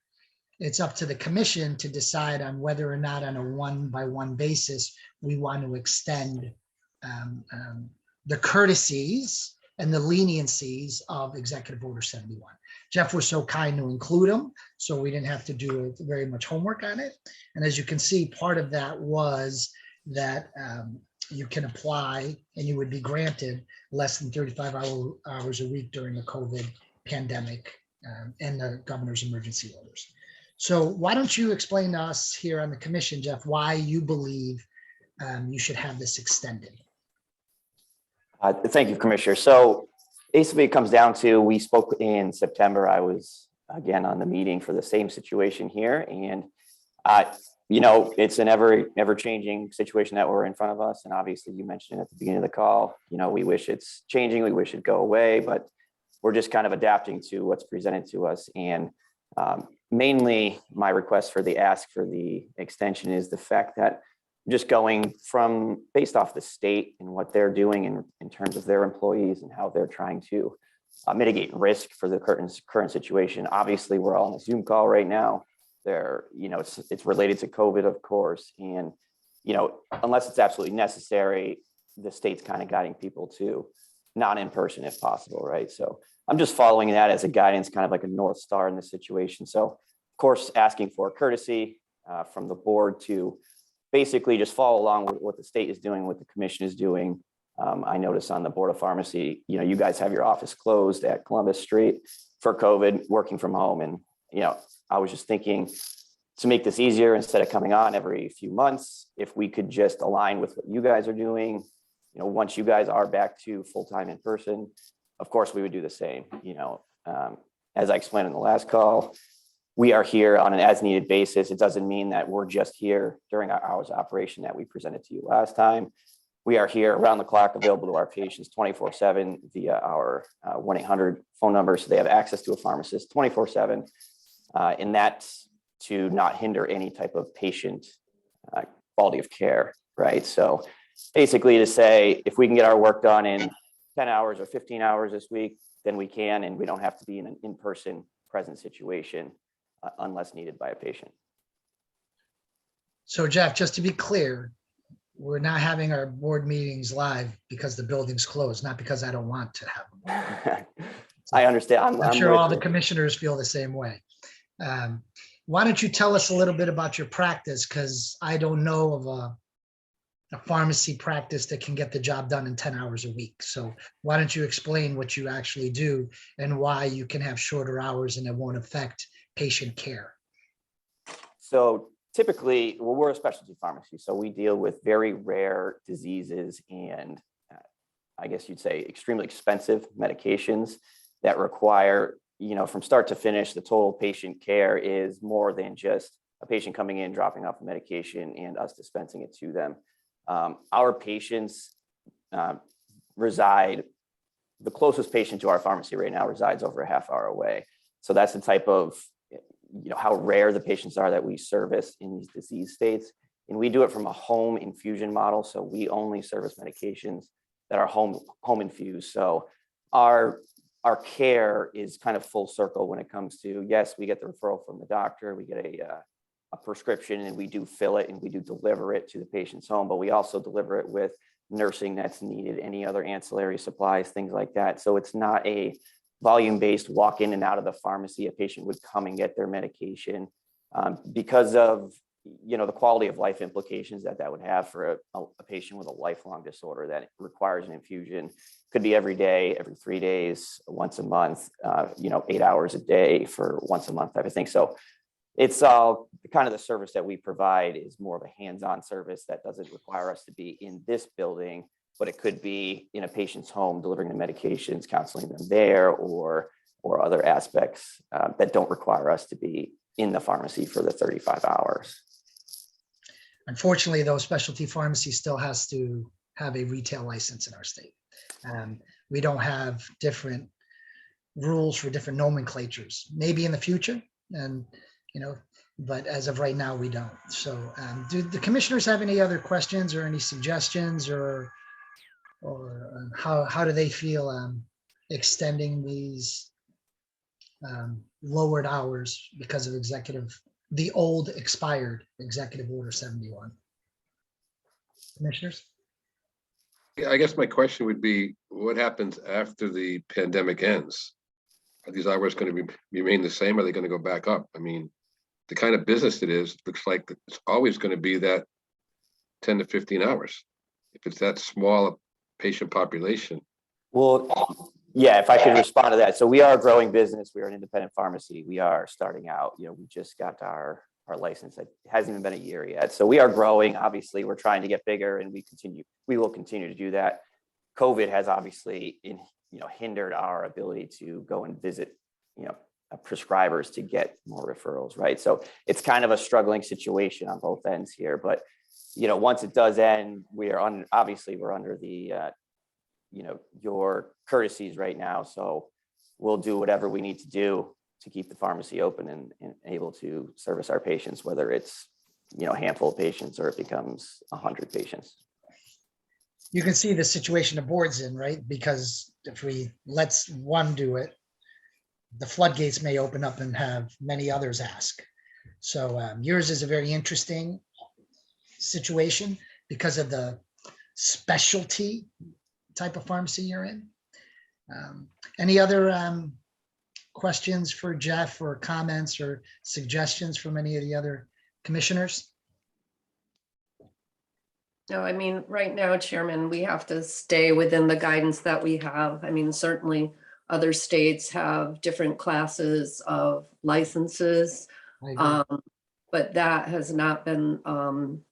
it's up to the commission to decide on whether or not on a one-by-one basis, we want to extend the courtesies and the leniencies of Executive Order 71. Jeff was so kind to include them, so we didn't have to do very much homework on it. And as you can see, part of that was that you can apply and you would be granted less than 35 hours a week during the COVID pandemic and the governor's emergency orders. So why don't you explain to us here on the commission, Jeff, why you believe you should have this extended? Thank you, Commissioner. So basically it comes down to, we spoke in September. I was again on the meeting for the same situation here. And, it's an ever changing situation that we're in front of us. And obviously you mentioned at the beginning of the call, we wish it's changing, we wish it'd go away, but we're just kind of adapting to what's presented to us. And mainly my request for the ask for the extension is the fact that just going from based off the state and what they're doing in terms of their employees and how they're trying to mitigate risk for the current situation. Obviously, we're all on a Zoom call right now. It's related to COVID, of course, and unless it's absolutely necessary, the state's kind of guiding people to not in person if possible, right? So I'm just following that as a guidance, kind of like a North Star in this situation. So of course, asking for courtesy from the board to basically just follow along with what the state is doing, what the commission is doing. I noticed on the Board of Pharmacy, you guys have your office closed at Columbus Street for COVID, working from home. And, I was just thinking to make this easier, instead of coming on every few months, if we could just align with what you guys are doing, once you guys are back to full-time in person, of course, we would do the same. As I explained in the last call, we are here on an as-needed basis. It doesn't mean that we're just here during our hours of operation that we presented to you last time. We are here around the clock, available to our patients 24/7 via our 1-800 phone number. So they have access to a pharmacist 24/7. And that's to not hinder any type of patient quality of care, right? So basically to say, if we can get our work done in 10 hours or 15 hours this week, then we can, and we don't have to be in an in-person present situation unless needed by a patient. So Jeff, just to be clear, we're not having our board meetings live because the building's closed, not because I don't want to have them. I understand. I'm sure all the commissioners feel the same way. Why don't you tell us a little bit about your practice? Because I don't know of a pharmacy practice that can get the job done in 10 hours a week. So why don't you explain what you actually do and why you can have shorter hours and it won't affect patient care? So typically, we're a specialty pharmacy, so we deal with very rare diseases and I guess you'd say extremely expensive medications that require, from start to finish, the total patient care is more than just a patient coming in, dropping off a medication and us dispensing it to them. Our patients reside, the closest patient to our pharmacy right now resides over a half hour away. So that's the type of, how rare the patients are that we service in these disease states. And we do it from a home infusion model. So we only service medications that are home infused. So our care is kind of full circle when it comes to, yes, we get the referral from the doctor, we get a prescription and we do fill it and we do deliver it to the patient's home, but we also deliver it with nursing that's needed, any other ancillary supplies, things like that. So it's not a volume-based walk in and out of the pharmacy. A patient would come and get their medication because of, the quality of life implications that would have for a patient with a lifelong disorder that requires an infusion. Could be every day, every 3 days, once a month, 8 hours a day for once a month type of thing. So it's all kind of the service that we provide is more of a hands-on service that doesn't require us to be in this building, but it could be in a patient's home, delivering the medications, counseling them there, or other aspects that don't require us to be in the pharmacy for the 35 hours. Unfortunately, though, specialty pharmacy still has to have a retail license in our state. We don't have different rules for different nomenclatures, maybe in the future. And, but as of right now, we don't. So do the commissioners have any other questions or any suggestions or how do they feel extending these lowered hours because of the old expired Executive Order 71? Commissioners? Yeah, I guess my question would be, what happens after the pandemic ends? Are these hours going to remain the same? Are they going to go back up? I mean, the kind of business it is, looks like it's always going to be that 10 to 15 hours. If it's that small a patient population. Well, yeah, if I could respond to that. So we are a growing business. We are an independent pharmacy. We are starting out, we just got our license. It hasn't even been a year yet. So we are growing. Obviously, we're trying to get bigger and we will continue to do that. COVID has obviously hindered our ability to go and visit, prescribers to get more referrals, right? So it's kind of a struggling situation on both ends here. But, once it does end, we're under the, your courtesies right now. So we'll do whatever we need to do to keep the pharmacy open and able to service our patients, whether it's a handful of patients or it becomes 100 patients. You can see the situation the board's in, right? Because if we let one do it, the floodgates may open up and have many others ask. So yours is a very interesting situation because of the specialty type of pharmacy you're in. Any other questions for Jeff or comments or suggestions from any of the other commissioners? No, I mean, right now, Chairman, we have to stay within the guidance that we have. I mean, certainly other states have different classes of licenses. But that has not been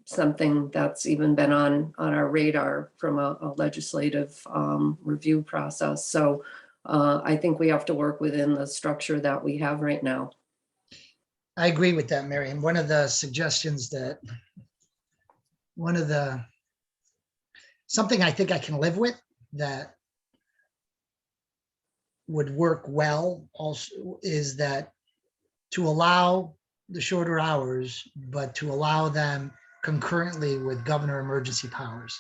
something that's even been on our radar from a legislative review process. So I think we have to work within the structure that we have right now. I agree with that, Mary. And one of the suggestions that something I think I can live with that would work well also is that to allow the shorter hours, but to allow them concurrently with governor emergency powers.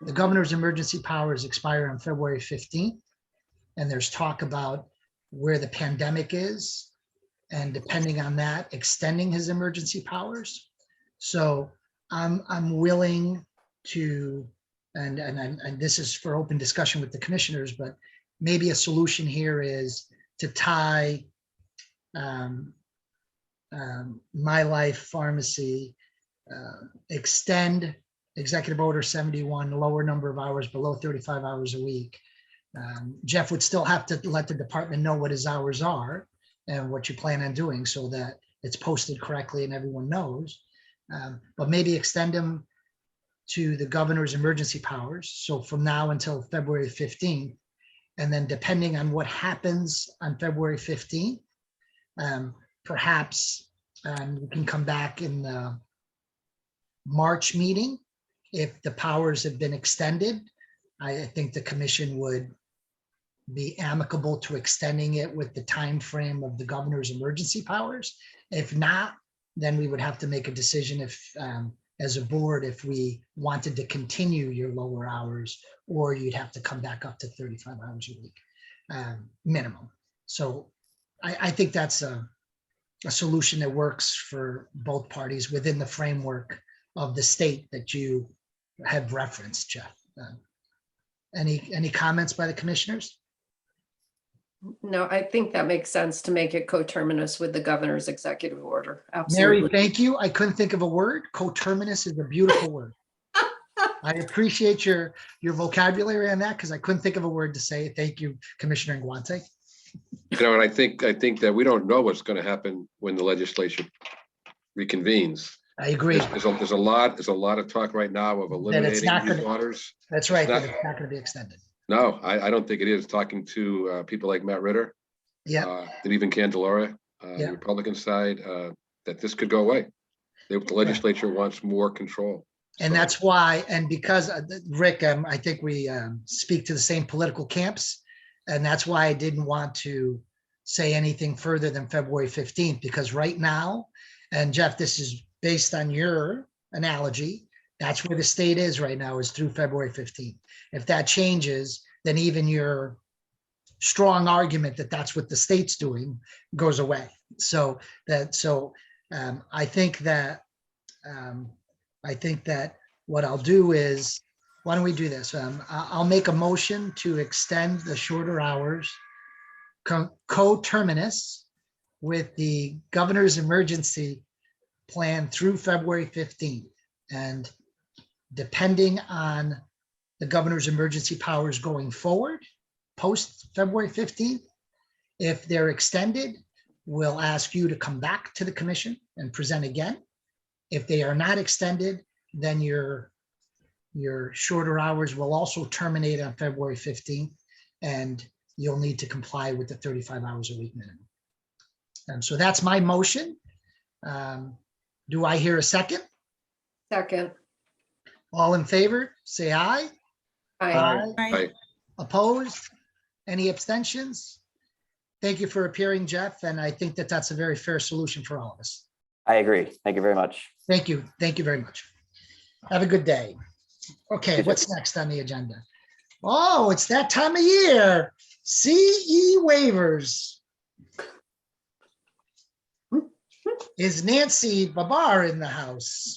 The governor's emergency powers expire on February 15th. And there's talk about where the pandemic is, and depending on that, extending his emergency powers. So I'm willing to, and this is for open discussion with the commissioners, but maybe a solution here is to tie My Life Pharmacy, extend Executive Order 71, lower number of hours below 35 hours a week. Jeff would still have to let the department know what his hours are and what you plan on doing so that it's posted correctly and everyone knows. But maybe extend them to the governor's emergency powers. So from now until February 15th, and then depending on what happens on February 15th, perhaps we can come back in the March meeting. If the powers have been extended, I think the commission would be amicable to extending it with the time frame of the governor's emergency powers. If not, then we would have to make a decision if, as a board, if we wanted to continue your lower hours, or you'd have to come back up to 35 hours a week minimum. So I think that's a solution that works for both parties within the framework of the state that you have referenced, Jeff. Any comments by the commissioners? No, I think that makes sense to make it coterminous with the governor's executive order. Absolutely. Mary, thank you. I couldn't think of a word. Coterminous is a beautiful word. I appreciate your vocabulary on that because I couldn't think of a word to say. Thank you, Commissioner Nguante. And I think that we don't know what's going to happen when the legislature reconvenes. I agree. There's a lot of talk right now of eliminating these orders. That's right. That it's not going to be extended. No, I don't think it is. Talking to people like Matt Ritter, and even Candelora, the Republican side, that this could go away. The legislature wants more control. And that's why, and because Rick, I think we speak to the same political camps, and that's why I didn't want to say anything further than February 15th, because right now, and Jeff, this is based on your analogy, that's where the state is right now, is through February 15th. If that changes, then even your strong argument that that's what the state's doing goes away. So I think that what I'll do is, why don't we do this? I'll make a motion to extend the shorter hours coterminous with the governor's emergency plan through February 15th. And depending on the governor's emergency powers going forward, post February 15th, if they're extended, we'll ask you to come back to the commission and present again. If they are not extended, then your shorter hours will also terminate on February 15th, and you'll need to comply with the 35 hours a week minimum. And so that's my motion. Do I hear a second? Second. All in favor, say aye. Aye. Aye. Opposed? Any abstentions? Thank you for appearing, Jeff, and I think that that's a very fair solution for all of us. I agree. Thank you very much. Thank you. Thank you very much. Have a good day. Okay, You too. what's next on the agenda? Oh, it's that time of year. CE waivers. Is Nancy Babar in the house?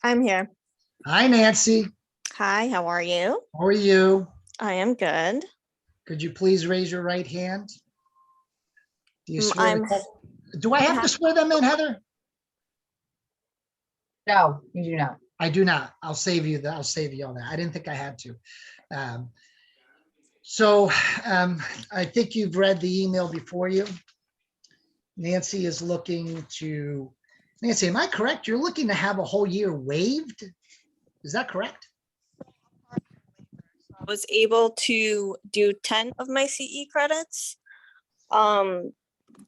I'm here. Hi, Nancy. Hi, how are you? How are you? I am good. Could you please raise your right hand? Do you Mm, swear? I'm- Do I have to swear them in, Heather? No, you do not. I do not. I'll save you that. I'll save you on that. I didn't think I had to. So I think you've read the email before you. Nancy is looking to, Nancy, am I correct? You're looking to have a whole year waived? Is that correct? I was able to do 10 of my CE credits.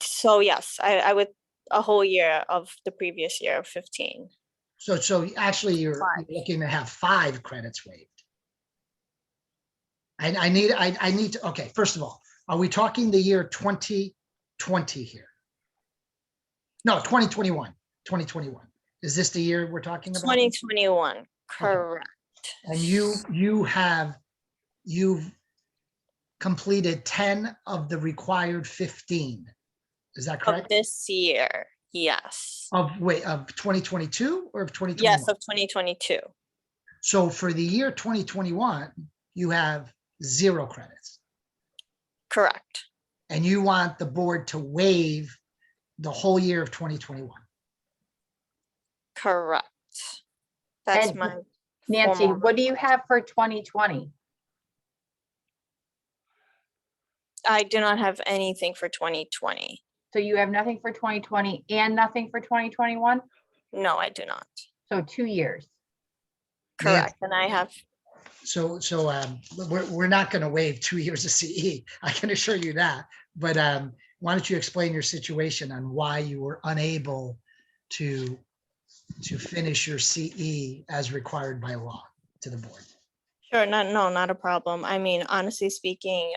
So yes, I would a whole year of the previous year of 15. So actually you're looking to have 5 credits waived. I need to, okay, first of all, are we talking the year 2020 here? No, 2021. Is this the year we're talking about? 2021, correct. And you've completed 10 of the required 15. Is that correct? Of this year, yes. Of 2022 or of 2021? Yes, of 2022. So for the year 2021, you have 0 credits. Correct. And you want the board to waive the whole year of 2021. Correct. That's And my Nancy, formal what do you have for 2020? I do not have anything for 2020. So you have nothing for 2020 and nothing for 2021? No, I do not. So 2 years. Correct. And I have, So we're not going to waive 2 years of CE. I can assure you that. But why don't you explain your situation on why you were unable to finish your CE as required by law to the board? sure, not a problem. I mean, honestly speaking,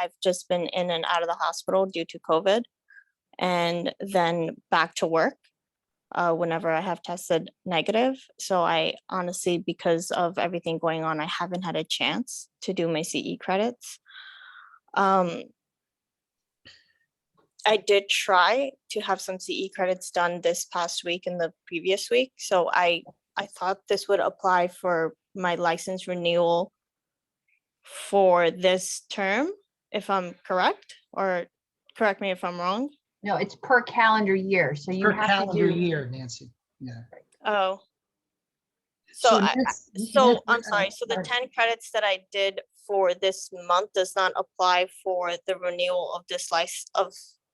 I've just been in and out of the hospital due to COVID and then back to work whenever I have tested negative. So I honestly, because of everything going on, I haven't had a chance to do my CE credits. I did try to have some CE credits done this past week and the previous week. So I thought this would apply for my license renewal for this term, if I'm correct, or correct me if I'm wrong. No, it's per calendar year. So you Per have to calendar do. year, Nancy. Yeah. Oh. So So I'm sorry, so the 10 credits that I did for this month does not apply for the renewal of this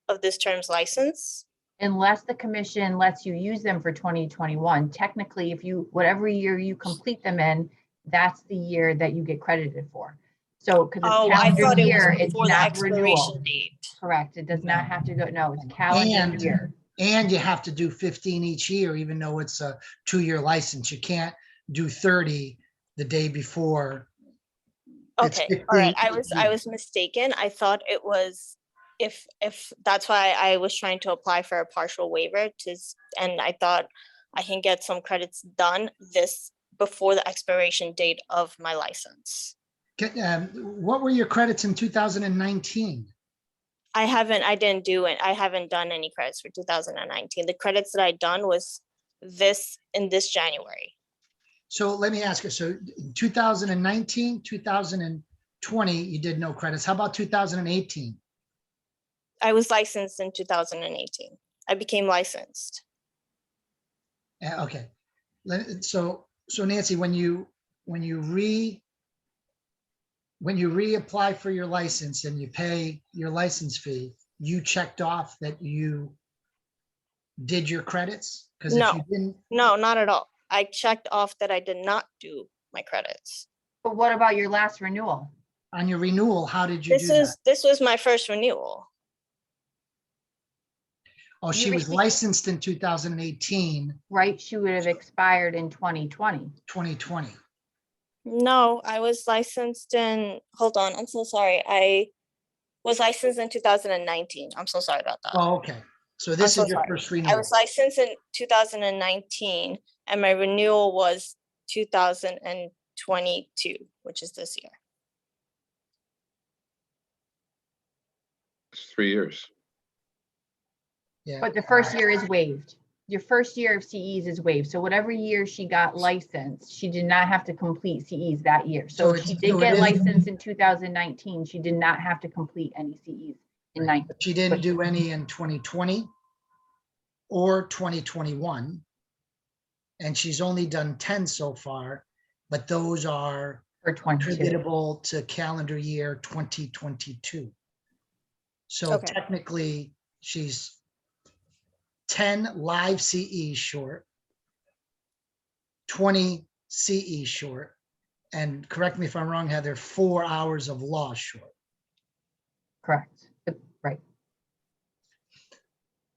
of this term's license? Unless the commission lets you use them for 2021. Technically, if you, whatever year you complete them in, that's the year that you get credited for. So, because Oh, it's I thought calendar it year, was it's before the not renewal. expiration date. Correct. It does not have to go, no, it's calendar year. And you have to do 15 each year, even though it's a 2-year license. You can't do 30 the day before. It's Okay, 15 all right. I was mistaken. I thought it was if that's why I was trying to apply for a partial waiver and I thought I can get some credits done this before the expiration date of my license. What were your credits in 2019? I didn't do it. I haven't done any credits for 2019. The credits that I done was in this January. So let me ask you, so in 2019, 2020, you did no credits. How about 2018? I was licensed in 2018. I became licensed. Okay. So Nancy, when you reapply for your license and you pay your license fee, you checked off that you did your credits? Because if you didn't. No, not at all. I checked off that I did not do my credits. But what about your last renewal? On your renewal, how did you do that? This was my first renewal. Oh, she was licensed in 2018. Right, she would have expired in 2020. 2020. No, I was licensed in, hold on, I'm so sorry. I was licensed in 2019. I'm so sorry about that. Oh, okay. So I'm this so is your sorry. first I renewal. was licensed in 2019 and my renewal was 2022, which is this year. It's 3 years. Yeah. But the first year is waived. Your first year of CEs is waived. So whatever year she got licensed, she did not have to complete CEs that year. So if she did get licensed in 2019, she did not have to complete any CEs in 19. She didn't do any in 2020 or 2021. And she's only done 10 so far, but those are attributable to calendar year 2022. So technically she's 10 live CE short, 20 CE short, and correct me if I'm wrong, Heather, 4 hours of law short. Correct. Right.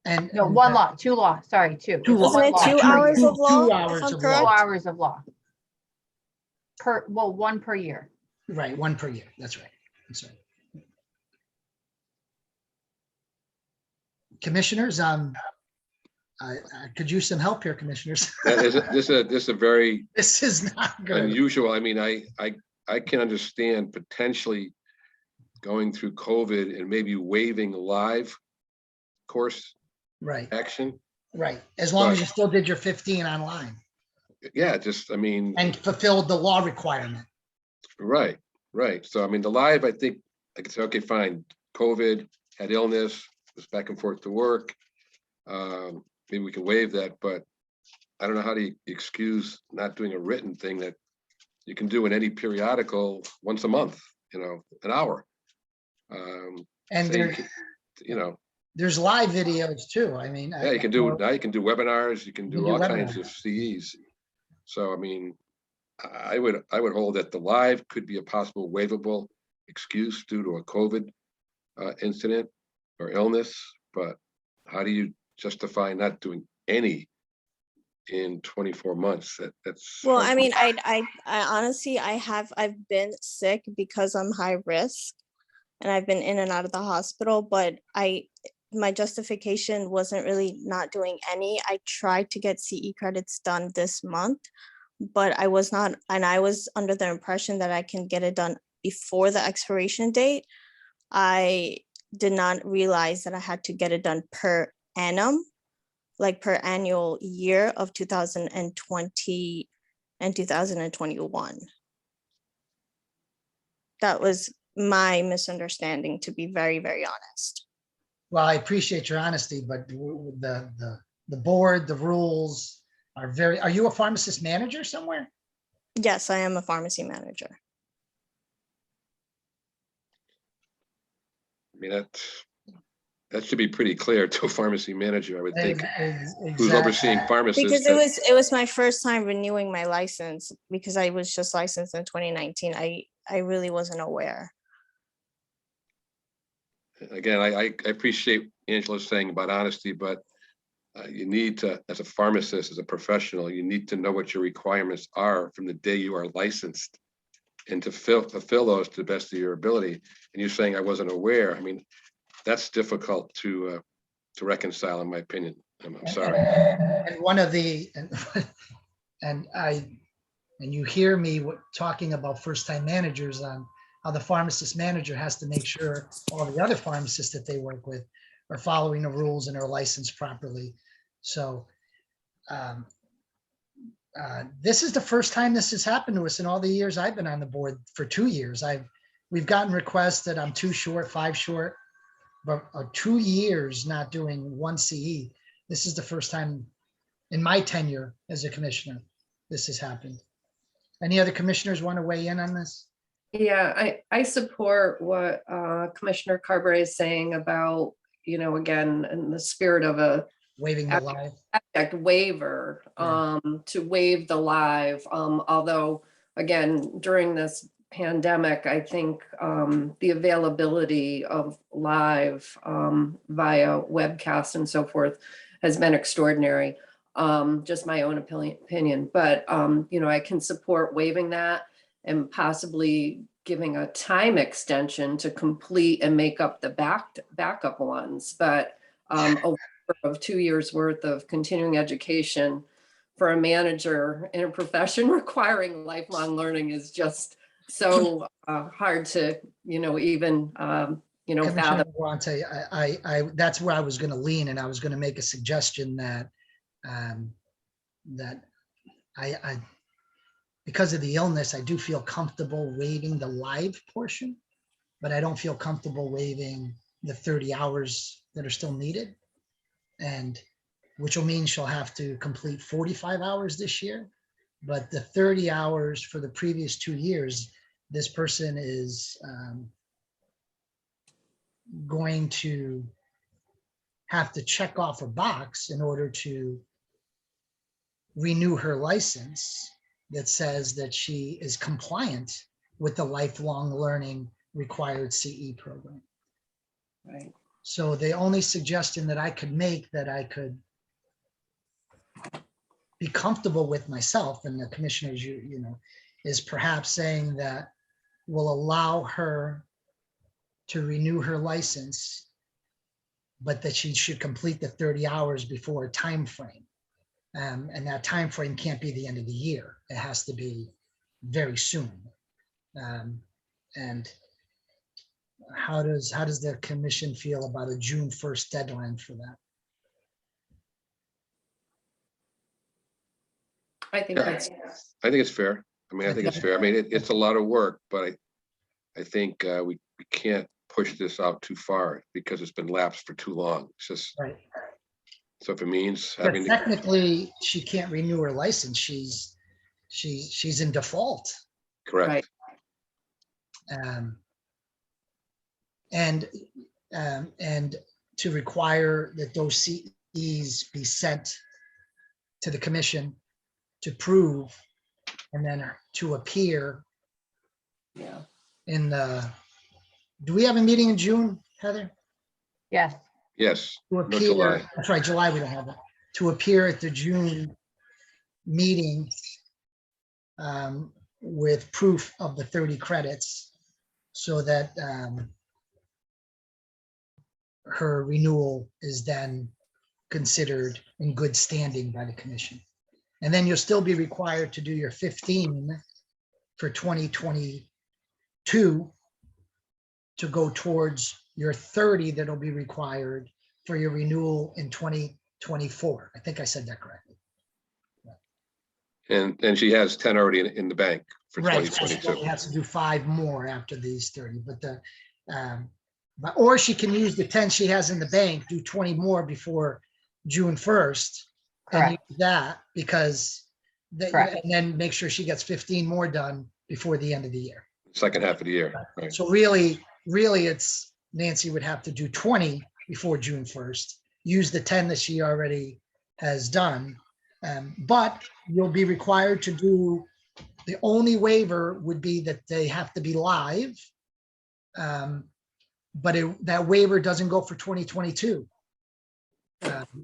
And no, one law, two law, sorry, two. Wasn't it 2 hours of law? 2 hours of law. 2 hours of law. One per year. Right, one per year. That's right. That's right. Commissioners, I could use some help here, commissioners. This is a very This is not good. unusual. I mean, I can understand potentially going through COVID and maybe waiving live course action. Right, as long as you still did your 15 online. Yeah, just, I mean. And fulfilled the law requirement. Right. So, I mean, the live, I think I could say, okay, fine. COVID, had illness, was back and forth to work. Maybe we can waive that, but I don't know how to excuse not doing a written thing that you can do in any periodical once a month, an hour. And there's, there's live videos too. I mean, yeah, you can do webinars, you can do all kinds of CEs. So, I mean, I would hold that the live could be a possible waivable excuse due to a COVID incident or illness, but how do you justify not doing any in 24 months? That's well, I mean, I honestly, I've been sick because I'm high risk and I've been in and out of the hospital, but my justification wasn't really not doing any. I tried to get CE credits done this month, but I was not, and I was under the impression that I can get it done before the expiration date. I did not realize that I had to get it done per annum, like per annual year of 2020 and 2021. That was my misunderstanding, to be very, very honest. well, I appreciate your honesty, but the board, the rules are very, are you a pharmacist manager somewhere? Yes, I am a pharmacy manager. I mean, that should be pretty clear to a pharmacy manager, I would think, who's overseeing pharmacists. Because it was my first time renewing my license, because I was just licensed in 2019. I really wasn't aware. Again, I appreciate Angela's saying about honesty, but you need to, as a pharmacist, as a professional, you need to know what your requirements are from the day you are licensed and to fulfill those to the best of your ability. And you're saying I wasn't aware. I mean, that's difficult to reconcile, in my opinion. I'm sorry. And one of the, and you hear me talking about first-time managers on how the pharmacist manager has to make sure all the other pharmacists that they work with are following the rules and are licensed properly. So this is the first time this has happened to us in all the years I've been on the board. For 2 years, we've gotten requests that I'm too short, 5 short, but 2 years not doing one CE. This is the first time in my tenure as a commissioner this has happened. Any other commissioners want to weigh in on this? Yeah, I support what Commissioner Carberry is saying about, again, in the spirit of a waiving the live waiver, to waive the live. Although, again, during this pandemic, I think the availability of live via webcast and so forth has been extraordinary. Just my own opinion, but I can support waiving that and possibly giving a time extension to complete and make up the backup ones. But of 2 years worth of continuing education for a manager in a profession requiring lifelong learning is just so hard to, even, Commissioner fathom. Guante, that's where I was going to lean, and I was going to make a suggestion that that I because of the illness, I do feel comfortable waiving the live portion, but I don't feel comfortable waiving the 30 hours that are still needed, and which will mean she'll have to complete 45 hours this year. But the 30 hours for the previous 2 years, this person is going to have to check off a box in order to renew her license that says that she is compliant with the lifelong learning required CE program. Right. So the only suggestion that I could make that I could be comfortable with myself and the commissioners, is perhaps saying that we'll allow her to renew her license, but that she should complete the 30 hours before a time frame. And that time frame can't be the end of the year. It has to be very soon. And how does the commission feel about a June 1st deadline for that? I think that's, I think it's fair. I mean, I think it's fair. I mean, it's a lot of work, but I think we can't push this out too far because it's been lapsed for too long. It's just, right. So if it means But having, technically, she can't renew her license. She's in default. correct. And to require that those CEs be sent to the commission to prove, and then to appear yeah. in the, do we have a meeting in June, Heather? Yes. Yes, To no appear, July. that's right, July we don't have it. To appear at the June meeting with proof of the 30 credits so that her renewal is then considered in good standing by the commission. And then you'll still be required to do your 15 for 2022 to go towards your 30 that'll be required for your renewal in 2024. I think I said that correctly. And she has 10 already in the bank for Right. 2022. She has to do 5 more after these 30, but or she can use the 10 she has in the bank, do 20 more before June 1st. And use that because, and then make sure she gets 15 more done before the end of the year. Second half of the year. Right. So really it's Nancy would have to do 20 before June 1st, use the 10 that she already has done. But you'll be required to do, the only waiver would be that they have to be live. But that waiver doesn't go for 2022.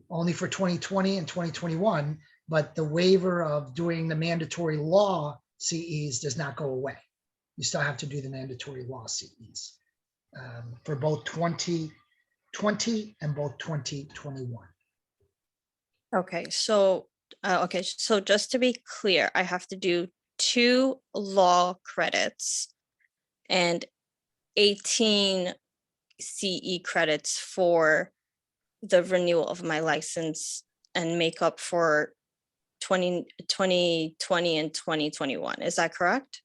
Only for 2020 and 2021, but the waiver of doing the mandatory law CEs does not go away. You still have to do the mandatory law CEs for both 2020 and both 2021. Okay, so just to be clear, I have to do 2 law credits and 18 CE credits for the renewal of my license and make up for 2020 and 2021. Is that correct?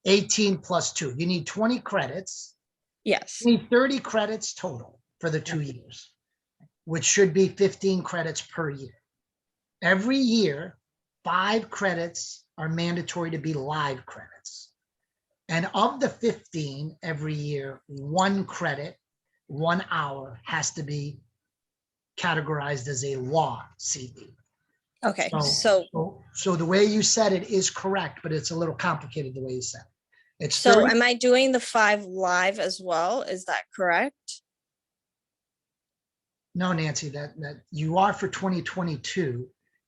18 plus 2. You need 20 credits. Yes. You need 30 credits total for the 2 years, which should be 15 credits per year. Every year, 5 credits are mandatory to be live credits. And of the 15 every year, 1 credit, 1 hour has to be categorized as a law CE. Okay, so the way you said it is correct, but it's a little complicated the way you said it. It's so 30, am I doing the 5 live as well? Is that correct? no, Nancy, that you are for 2022,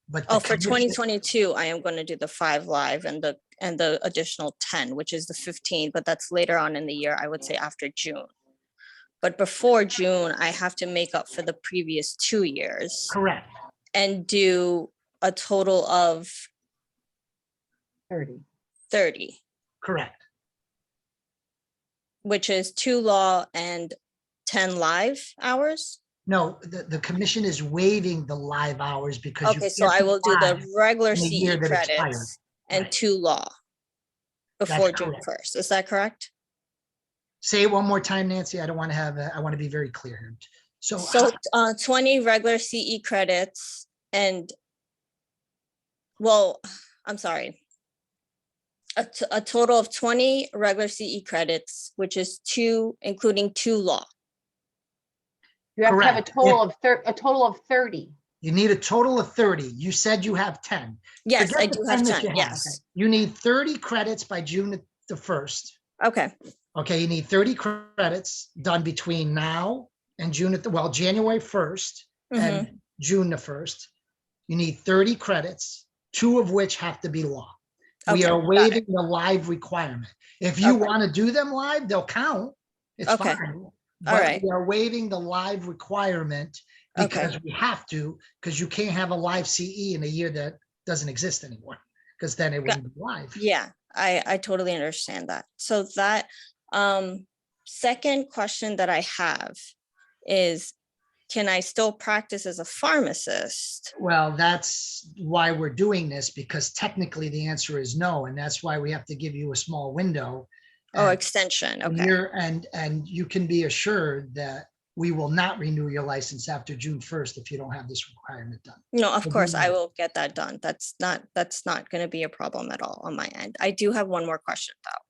but Oh, for 2022, I am going to do the 5 live and the additional 10, which is the 15, but that's later on in the year, I would say after June. but before June, I have to make up for the previous 2 years Correct. and do a total of 30, Correct. which is 2 law and 10 live hours. No, the commission is waiving the live hours because. you Okay, so can't I be will do live the regular in a year CE that expired. credits and Right. 2 law before That's June correct. 1st. Is that correct? Say it one more time, Nancy. I don't want to have, I want to be very clear here. So So 20 regular CE credits and, well, I'm sorry. A total of 20 regular CE credits, which is 2, including 2 law. You have to have Correct. a total of 30. you need a total of 30. You said you have 10. Yes, Forget I the do have 10 that 10, you have. yes. You need 30 credits by June the 1st. Okay, Okay, you need 30 credits done between now and January 1st and June the 1st. You need 30 credits, 2 of which have to be law. We Okay, are got waiving the live requirement. If you want to do them live, they'll count. It's Okay. fine. All But right. we are waiving the live requirement because Okay. we have to, because you can't have a live CE in a year that doesn't exist anymore, because then it wouldn't be live. Yeah, I totally understand that. So that second question that I have is, can I still practice as a pharmacist? Well, that's why we're doing this, because technically the answer is no, and that's why we have to give you a small window. Oh, And- extension, and okay. you're, and you can be assured that we will not renew your license after June 1st if you don't have this requirement done. No, of So course, you I know. will get that done. That's not going to be a problem at all on my end. I do have one more question though.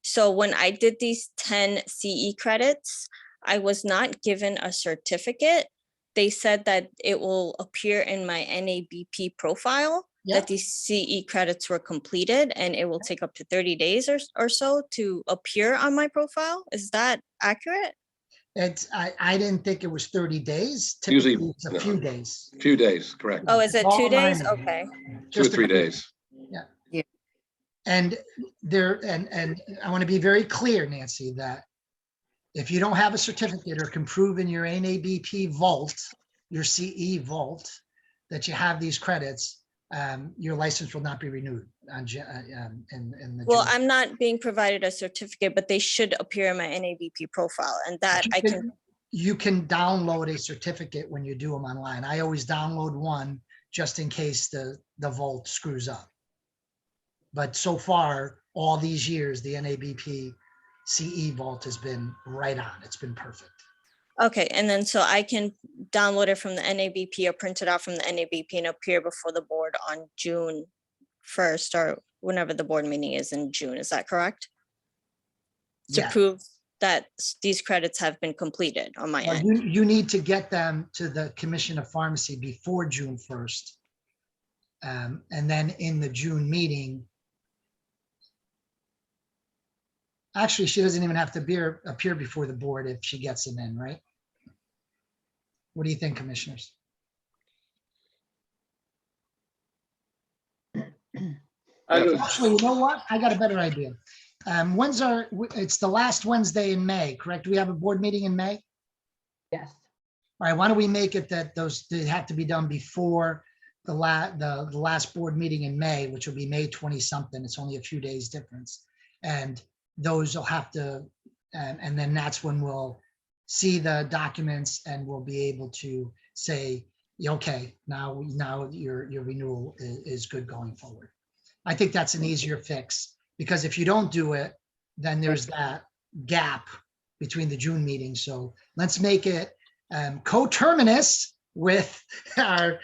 So when I did these 10 CE credits, I was not given a certificate. They said that it will appear in my NABP profile that these CE credits were completed, and it will take up to 30 days or so to appear on my profile. Is that accurate? I didn't think it was 30 days. Usually, Typically, it's a no. few days. Few days, correct. Oh, is it All 2 days? mine. Okay. 2 or Just a 3 few. days. Yeah. And and I want to be very clear, Nancy, that if you don't have a certificate or can prove in your NABP vault, your CE vault, that you have these credits, your license will not be renewed in the Well, June. I'm not being provided a certificate, but they should appear in my NABP profile, and that I can. You can download a certificate when you do them online. I always download one just in case the vault screws up. But so far, all these years, the NABP CE vault has been right on. It's been perfect. Okay, and then so I can download it from the NABP or print it out from the NABP and appear before the board on June 1st or whenever the board meeting is in June. Is that correct? To Yeah. prove that these credits have been completed on my Well, end. you need to get them to the Commission of Pharmacy before June 1st. And then in the June meeting, actually, she doesn't even have to appear before the board if she gets them in, right? What do you think, commissioners? Actually, you know what? I got a better idea. It's the last Wednesday in May, correct? Do we have a board meeting in May? Yes. All right, why don't we make it that they have to be done before the last board meeting in May, which will be May 20 something. It's only a few days difference. And those will have to, and then that's when we'll see the documents and we'll be able to say, okay, now your renewal is good going forward. I think that's an easier fix, because if you don't do it, then there's that gap between the June meeting. So let's make it coterminous with our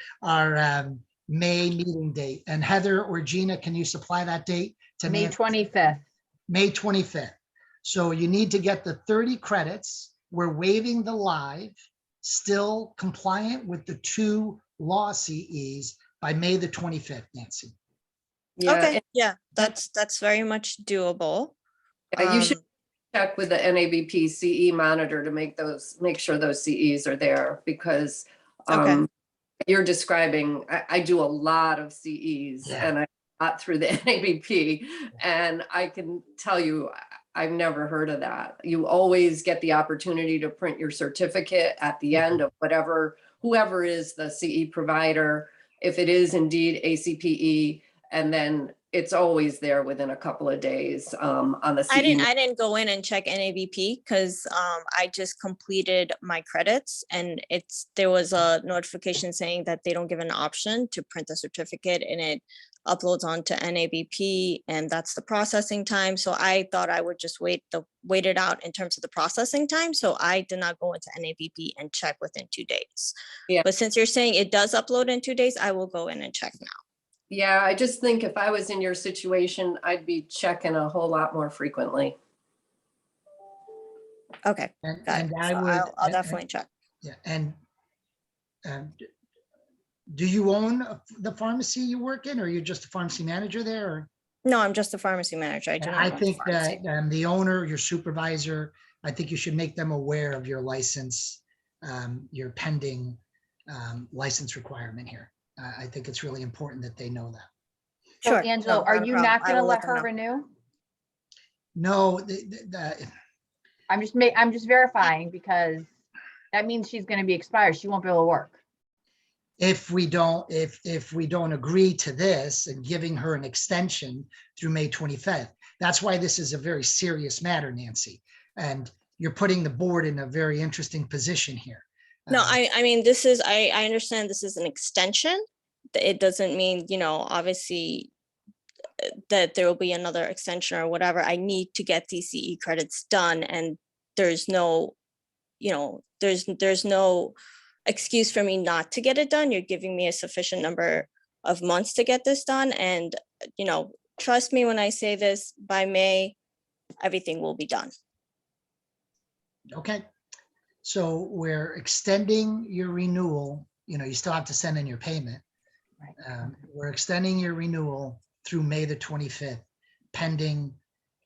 May meeting date. And Heather or Gina, can you supply that date to May Nancy? 25th. May 25th. So you need to get the 30 credits. We're waiving the live, still compliant with the 2 law CEs by May the 25th, Nancy. Yeah, Okay, yeah, that's very much doable. you should check with the NABP CE monitor to make sure those CEs are there, because you're describing, I do a lot of CEs and I got through the NABP, and I can tell you, I've never heard of that. You always get the opportunity to print your certificate at the end of whatever, whoever is the CE provider, if it is indeed ACPE, and then it's always there within a couple of days on the CE. I didn't go in and check NABP because I just completed my credits, and there was a notification saying that they don't give an option to print the certificate, and it uploads onto NABP, and that's the processing time. So I thought I would just wait it out in terms of the processing time. So I did not go into NABP and check within 2 days. Yeah. But since you're saying it does upload in 2 days, I will go in and check now. Yeah, I just think if I was in your situation, I'd be checking a whole lot more frequently. Okay, And, got and it. I So would. I'll definitely check. Yeah, and do you own the pharmacy you work in, or you're just a pharmacy manager there? Or? No, I'm just a pharmacy manager. I do not I own a think pharmacy. that the owner, your supervisor, I think you should make them aware of your license, your pending license requirement here. I think it's really important that they know that. So Sure. Angelo, No, are not a you problem. not I gonna will let them her know. renew? No, I'm just verifying because that means she's gonna be expired. She won't be able to work. if we don't agree to this and giving her an extension through May 25th. That's why this is a very serious matter, Nancy. And you're putting the board in a very interesting position here. No, I mean, I understand this is an extension. It doesn't mean, obviously that there will be another extension or whatever. I need to get these CE credits done, and there's no, there's no excuse for me not to get it done. You're giving me a sufficient number of months to get this done. And, trust me when I say this, by May, everything will be done. Okay. So we're extending your renewal. You still have to send in your payment. We're extending your renewal through May the 25th, pending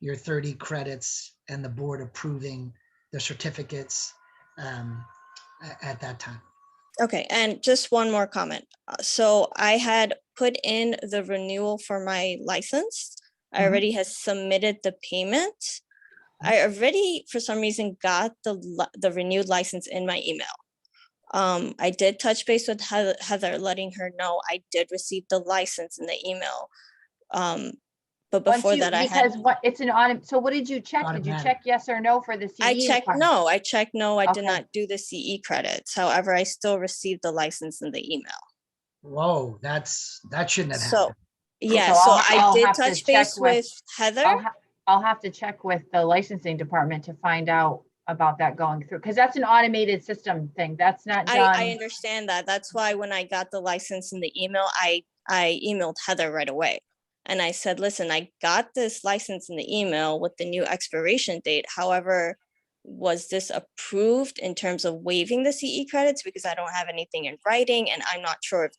your 30 credits and the board approving the certificates at that time. Okay, and just one more comment. So I had put in the renewal for my license. I already has submitted the payment. I already, for some reason, got the renewed license in my email. I did touch base with Heather, letting her know I did receive the license in the email. But before that, it's an audit. So what did you check? Did you check yes or no for the CE? I checked no. I checked no. I did Okay. not do the CE credits. However, I still received the license in the email. Whoa, that shouldn't have happened. So yeah, So so I'll I did have to touch check base with Heather. I'll have to check with the licensing department to find out about that going through, because that's an automated system thing. That's not done. I understand that. That's why when I got the license in the email, I emailed Heather right away. And I said, listen, I got this license in the email with the new expiration date. However, was this approved in terms of waiving the CE credits? Because I don't have anything in writing, and I'm not sure if,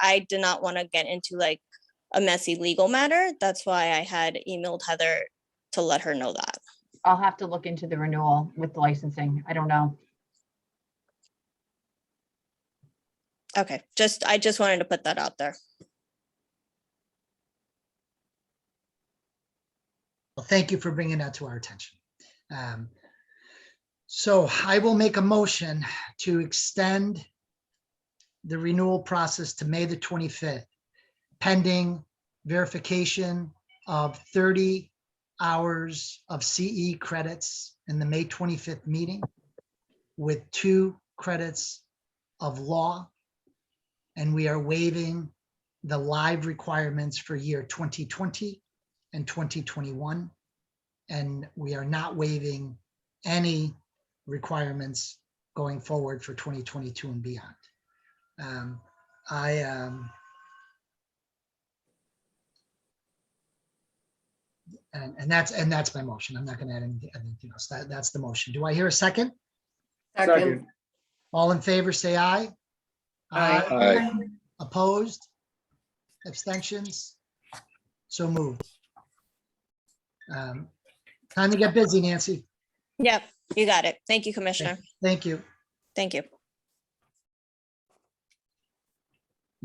I did not want to get into like a messy legal matter. That's why I had emailed Heather to let her know that. I'll have to look into the renewal with the licensing. I don't know. Okay, I just wanted to put that out there. Well, thank you for bringing that to our attention. So I will make a motion to extend the renewal process to May the 25th, pending verification of 30 hours of CE credits in the May 25th meeting with 2 credits of law. And we are waiving the live requirements for year 2020 and 2021. And we are not waiving any requirements going forward for 2022 and beyond. And that's my motion. I'm not going to add anything else. That's the motion. Do I hear a second? Second. All in favor, say aye. Aye. Aye. Opposed? Abstentions? So moved. Time to get busy, Nancy. Yep, you got it. Thank you, Commissioner. Thank you. Thank you.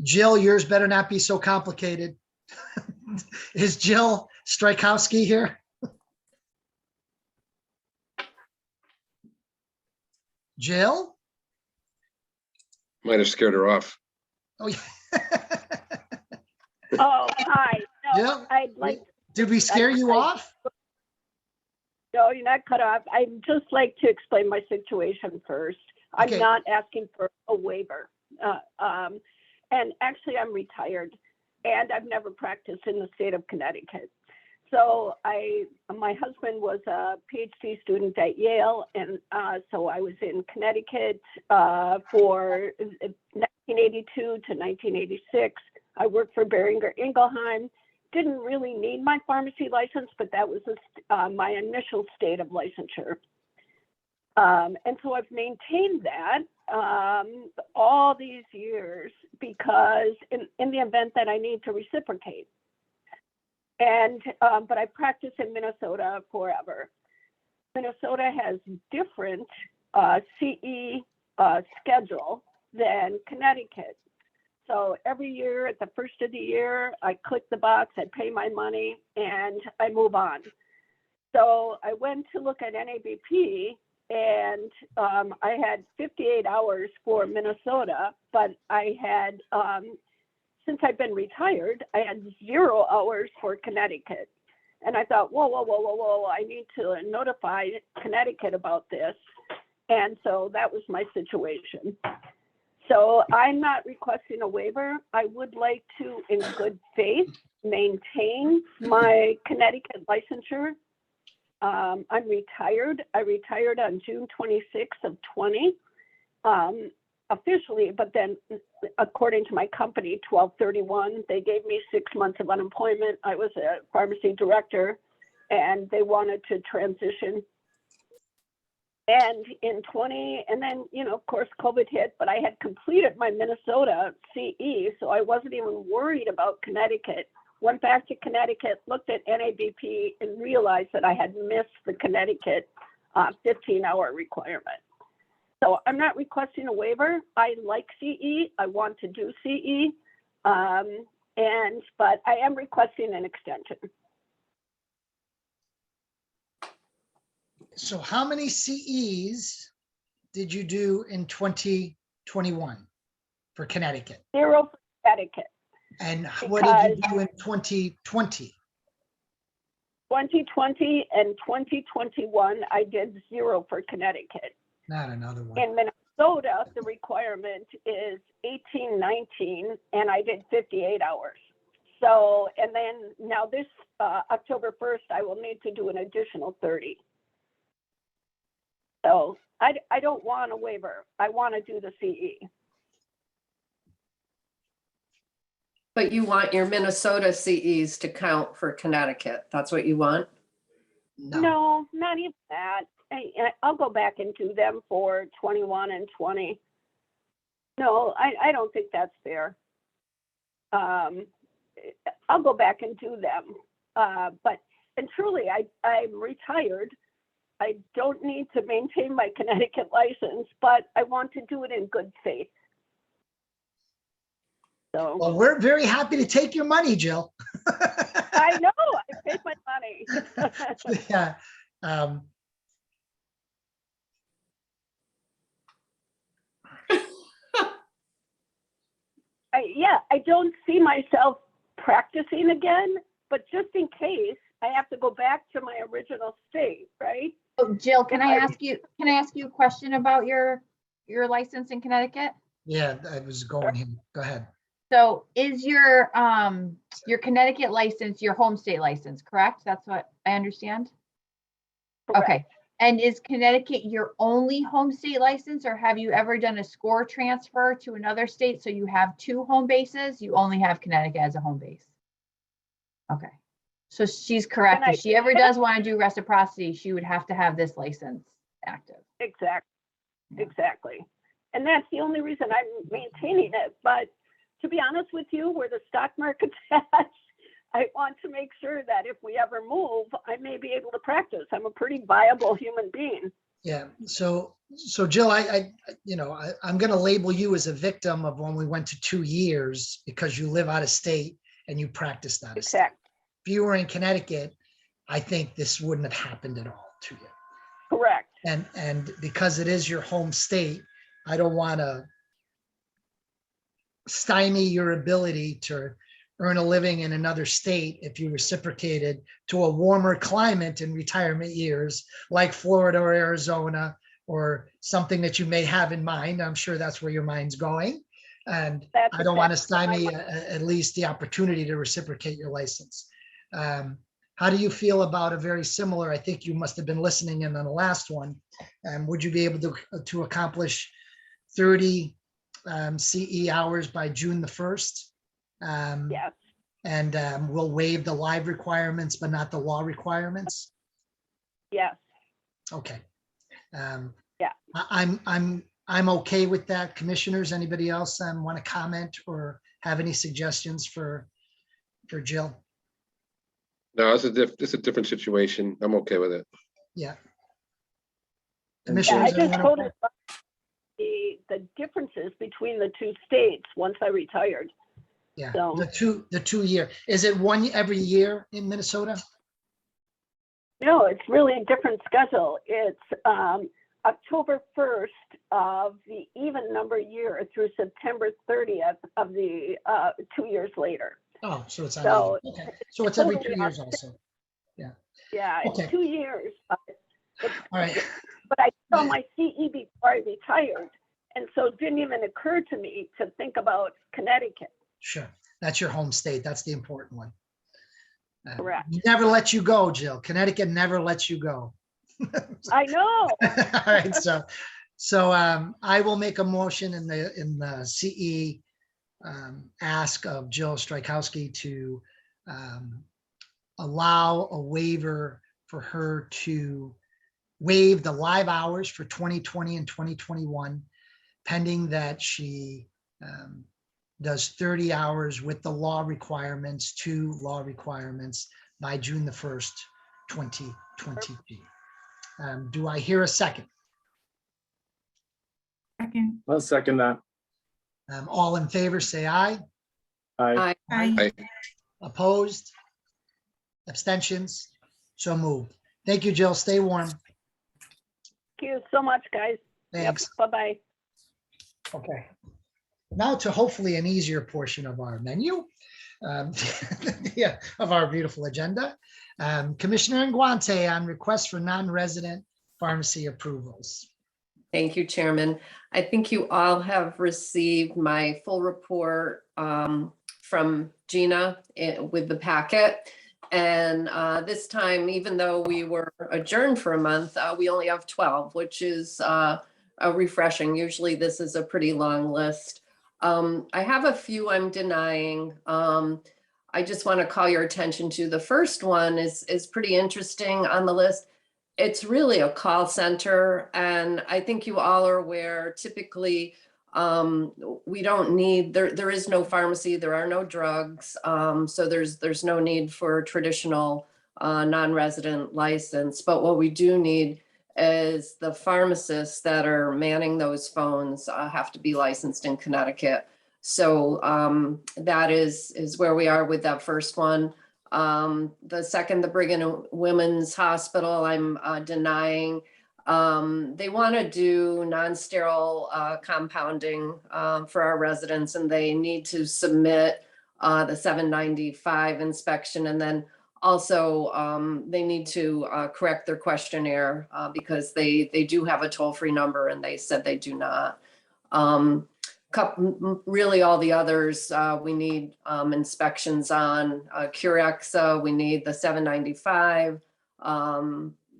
Jill, yours better not be so complicated. Is Jill Strykowski here? Jill? Might have scared her off. Oh, yeah. Oh, hi. No, Jill? I'd like. Did we scare you off? No, you're not cut off. I'd just like to explain my situation first. I'm Okay. not asking for a waiver. And actually, I'm retired and I've never practiced in the state of Connecticut. So my husband was a PhD student at Yale, and so I was in Connecticut for 1982 to 1986. I worked for Boehringer Ingelheim. Didn't really need my pharmacy license, but that was my initial state of licensure. And so I've maintained that all these years because in the event that I need to reciprocate. And, but I practice in Minnesota forever. Minnesota has different CE schedule than Connecticut. So every year at the first of the year, I click the box, I pay my money, and I move on. So I went to look at NABP, and I had 58 hours for Minnesota, but I had, since I've been retired, I had 0 hours for Connecticut. And I thought, whoa, I need to notify Connecticut about this. And so that was my situation. So I'm not requesting a waiver. I would like to, in good faith, maintain my Connecticut licensure. I'm retired. I retired on June 26th of 20 officially, but then according to my company, 12/31, they gave me 6 months of unemployment. I was a pharmacy director and they wanted to transition. And in 20, and then, you know, of course, COVID hit, but I had completed my Minnesota CE, so I wasn't even worried about Connecticut. Went back to Connecticut, looked at NABP, and realized that I had missed the Connecticut 15-hour requirement. So I'm not requesting a waiver. I like CE. I want to do CE, but I am requesting an extension. So how many CEs did you do in 2021 for Connecticut? 0 for Connecticut. And what did you do in 2020? 2020 and 2021, I did 0 for Connecticut. Not another one. In Minnesota, the requirement is 18-19, and I did 58 hours. So, and then now this October 1st, I will need to do an additional 30. So I don't want a waiver. I want to do the CE. But you want your Minnesota CEs to count for Connecticut. That's what you want? No, not even that. I'll go back and do them for 21 and 20. No, I don't think that's fair. I'll go back and do them. And truly, I'm retired. I don't need to maintain my Connecticut license, but I want to do it in good faith. So, well, we're very happy to take your money, Jill. I know, I paid my money. Yeah. I don't see myself practicing again, but just in case, I have to go back to my original state, right? Oh, Jill, can I ask you a question about your license in Connecticut? Yeah, I was going here. Go ahead. So is your Connecticut license your home state license, correct? That's what I understand? Correct. Okay. And is Connecticut your only home state license, or have you ever done a score transfer to another state so you have 2 home bases? You only have Connecticut as a home base. Okay. So she's correct. If she ever does want to do reciprocity, she would have to have this license active. Exactly. And that's the only reason I'm maintaining it. But to be honest with you, where the stock market's at, I want to make sure that if we ever move, I may be able to practice. I'm a pretty viable human being. Yeah. So Jill, I'm going to label you as a victim of when we went to 2 years because you live out of state and you practiced out of state. Exactly. If you were in Connecticut, I think this wouldn't have happened at all to you. Correct. And because it is your home state, I don't want to stymie your ability to earn a living in another state if you reciprocated to a warmer climate in retirement years, like Florida or Arizona, or something that you may have in mind. I'm sure that's where your mind's going. And I don't want to stymie at least the opportunity to reciprocate your license. How do you feel about a very similar, I think you must have been listening in on the last one. Would you be able to accomplish 30 CE hours by June the 1st? Yes. And we'll waive the live requirements, but not the law requirements? Yes. Okay. Yeah. I'm okay with that. Commissioners, anybody else want to comment or have any suggestions for Jill? No, it's a different situation. I'm okay with it. Yeah. Yeah, Commissioners, I just anyone told okay? the differences between the two states once I retired. Yeah, So- the 2 year. Is it one every year in Minnesota? No, it's really a different schedule. It's October 1st of the even number year through September 30th of the 2 years later. Oh, so it's So okay. So it's every 2 totally years opposite. also. Yeah. Yeah, it's Okay. 2 years. All right. But I saw my CE before I retired, and so it didn't even occur to me to think about Connecticut. Sure. That's your home state. That's the important one. Correct. Never let you go, Jill. Connecticut never lets you go. I know. All right. So I will make a motion in the CE ask of Jill Strykowski to allow a waiver for her to waive the live hours for 2020 and 2021, pending that she does 30 hours with the law requirements, 2 law requirements by June the 1st, 2022. Do I hear a second? Second. I'll second that. All in favor, say aye. Aye. Aye. Opposed? Abstentions? So moved. Thank you, Jill. Stay warm. Thank you so much, guys. Thanks. Yep, bye-bye. Okay. Now to hopefully an easier portion of our menu, yeah, of our beautiful agenda. Commissioner Nguante on request for non-resident pharmacy approvals. Thank you, Chairman. I think you all have received my full report from Gina with the packet. And this time, even though we were adjourned for a month, we only have 12, which is refreshing. Usually this is a pretty long list. I have a few I'm denying. I just want to call your attention to the first one is pretty interesting on the list. It's really a call center, and I think you all are aware, typically, we don't need, there is no pharmacy, there are no drugs, so there's no need for traditional non-resident license. But what we do need is the pharmacists that are manning those phones have to be licensed in Connecticut. So that is where we are with that first one. The second, the Brigham and Women's Hospital, I'm denying. They want to do non-sterile compounding for our residents, and they need to submit the 795 inspection, and then also they need to correct their questionnaire because they do have a toll-free number, and they said they do not. Really all the others we need inspections on. Curexa, we need the 795.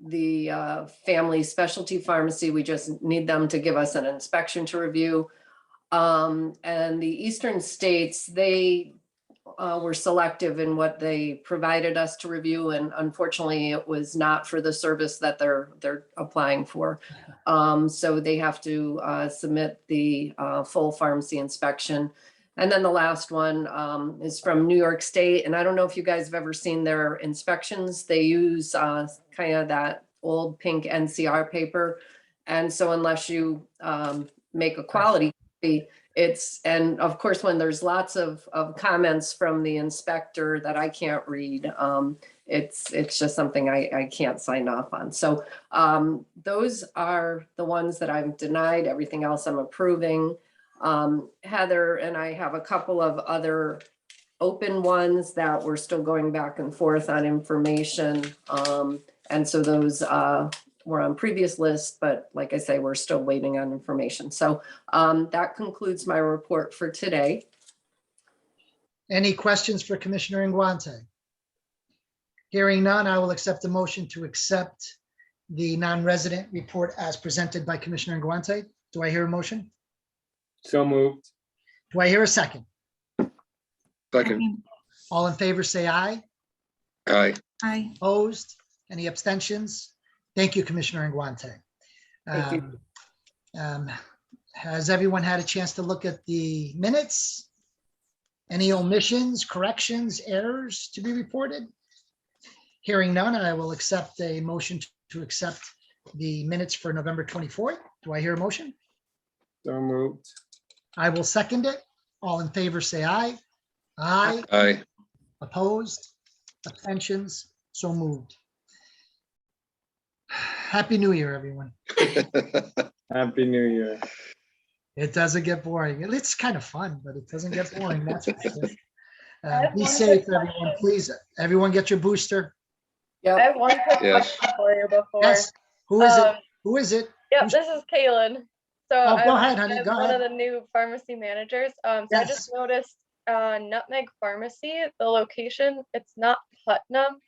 The family specialty pharmacy, we just need them to give us an inspection to review. And the eastern states, they were selective in what they provided us to review, and unfortunately it was not for the service that they're applying for. So they have to submit the full pharmacy inspection. And then the last one is from New York State, and I don't know if you guys have ever seen their inspections. They use kind of that old pink NCR paper, and so unless you make a quality copy, and of course, when there's lots of comments from the inspector that I can't read, it's just something I can't sign off on. So those are the ones that I'm denied. Everything else I'm approving. Heather and I have a couple of other open ones that we're still going back and forth on information. And so those were on previous lists, but like I say, we're still waiting on information. So that concludes my report for today. Any questions for Commissioner Nguante? Hearing none, I will accept the motion to accept the non-resident report as presented by Commissioner Nguante. Do I hear a motion? So moved. Do I hear a second? Second. All in favor, say aye. Aye. Aye. Opposed? Any abstentions? Thank you, Commissioner Nguante. Thank you. Has everyone had a chance to look at the minutes? Any omissions, corrections, errors to be reported? Hearing none, I will accept a motion to accept the minutes for November 24th. Do I hear a motion? So moved. I will second it. All in favor, say aye. Aye. Aye. Opposed? Abstentions? So moved. Happy New Year, everyone. Happy New Year. It doesn't get boring. It's kind of fun, but it doesn't get boring. That's for sure. have Be one safe, quick everyone. question. Please, everyone get your booster. I have one quick Yes. question for you before. Yes. Who is it? Um, Who is it? Yep, Who's- this is Kaylin. So Oh, go I'm ahead, honey. Go one ahead. of the new pharmacy managers. So I Yes. just noticed Nutmeg Pharmacy, the location, it's not Putnam,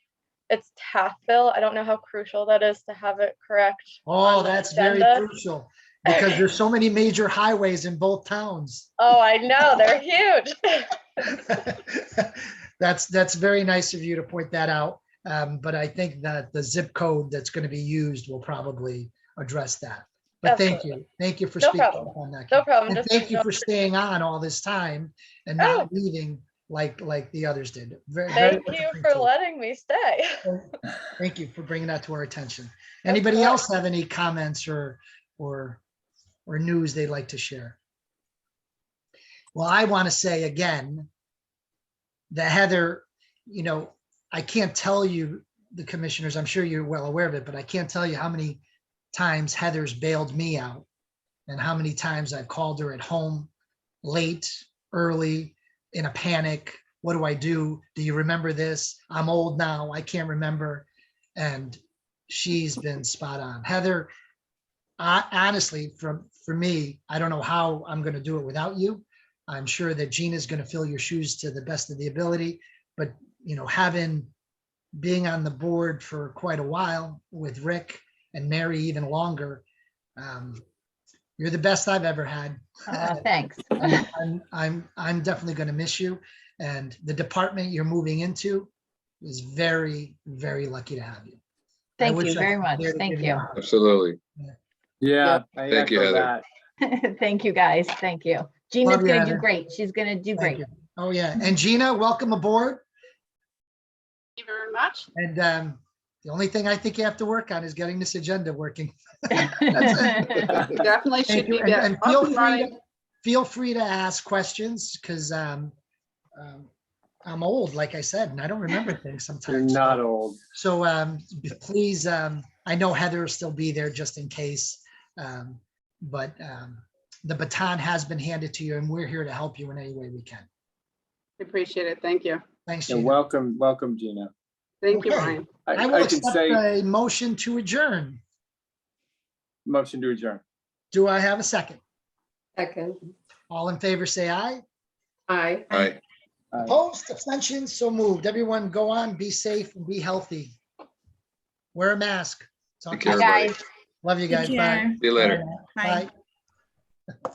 it's Tathville. I don't know how crucial that is to have it correct. Oh, on the that's very agenda. crucial because there's so many major highways in both towns. Oh, I know, they're huge. That's very nice of you to point that out. But I think that the zip code that's going to be used will probably address that. But thank you. Thank you for No speaking problem. up on that. No problem. And Just thank you no- for staying on all this time and Oh. not leaving like the others did. Very Thank much you for appreciated. letting me stay. Thank you for bringing that to our attention. Anybody else have any comments or news they'd like to share? Well, I want to say again that Heather, I can't tell you, the commissioners, I'm sure you're well aware of it, but I can't tell you how many times Heather's bailed me out and how many times I've called her at home late, early, in a panic. What do I do? Do you remember this? I'm old now. I can't remember. And she's been spot on. Heather, honestly, for me, I don't know how I'm going to do it without you. I'm sure that Gina's going to fill your shoes to the best of the ability, but being on the board for quite a while with Rick and Mary even longer, you're the best I've ever had. Thanks. I'm definitely going to miss you, and the department you're moving into is very, very lucky to have you. Thank you very much. Thank you. Absolutely. Yeah. I Thank you, echo Heather. that. Thank you, guys. Thank you. Gina's Love you, gonna do Heather. great. She's gonna do Thank great. you. Oh, yeah. And Gina, welcome aboard. Thank you very much. And the only thing I think you have to work on is getting this agenda working. Definitely Thank should you. be. And feel free to ask questions because I'm old, like I said, and I don't remember things sometimes. You're not old. So please, I know Heather will still be there just in case. But the baton has been handed to you and we're here to help you in any way we can. Appreciate it. Thank you. Thanks, Yeah, Gina. welcome, Gina. Thank you, Okay. Brian. I will I can accept say a motion to adjourn. motion to adjourn. Do I have a second? Second. All in favor, say aye. Aye. Aye. Opposed, abstentions, so moved. Everyone go on, be safe and be healthy. Wear a mask. Talk Take to you. care, everybody. Guys. Love you guys. Take Bye. care. See you later. Bye. Bye.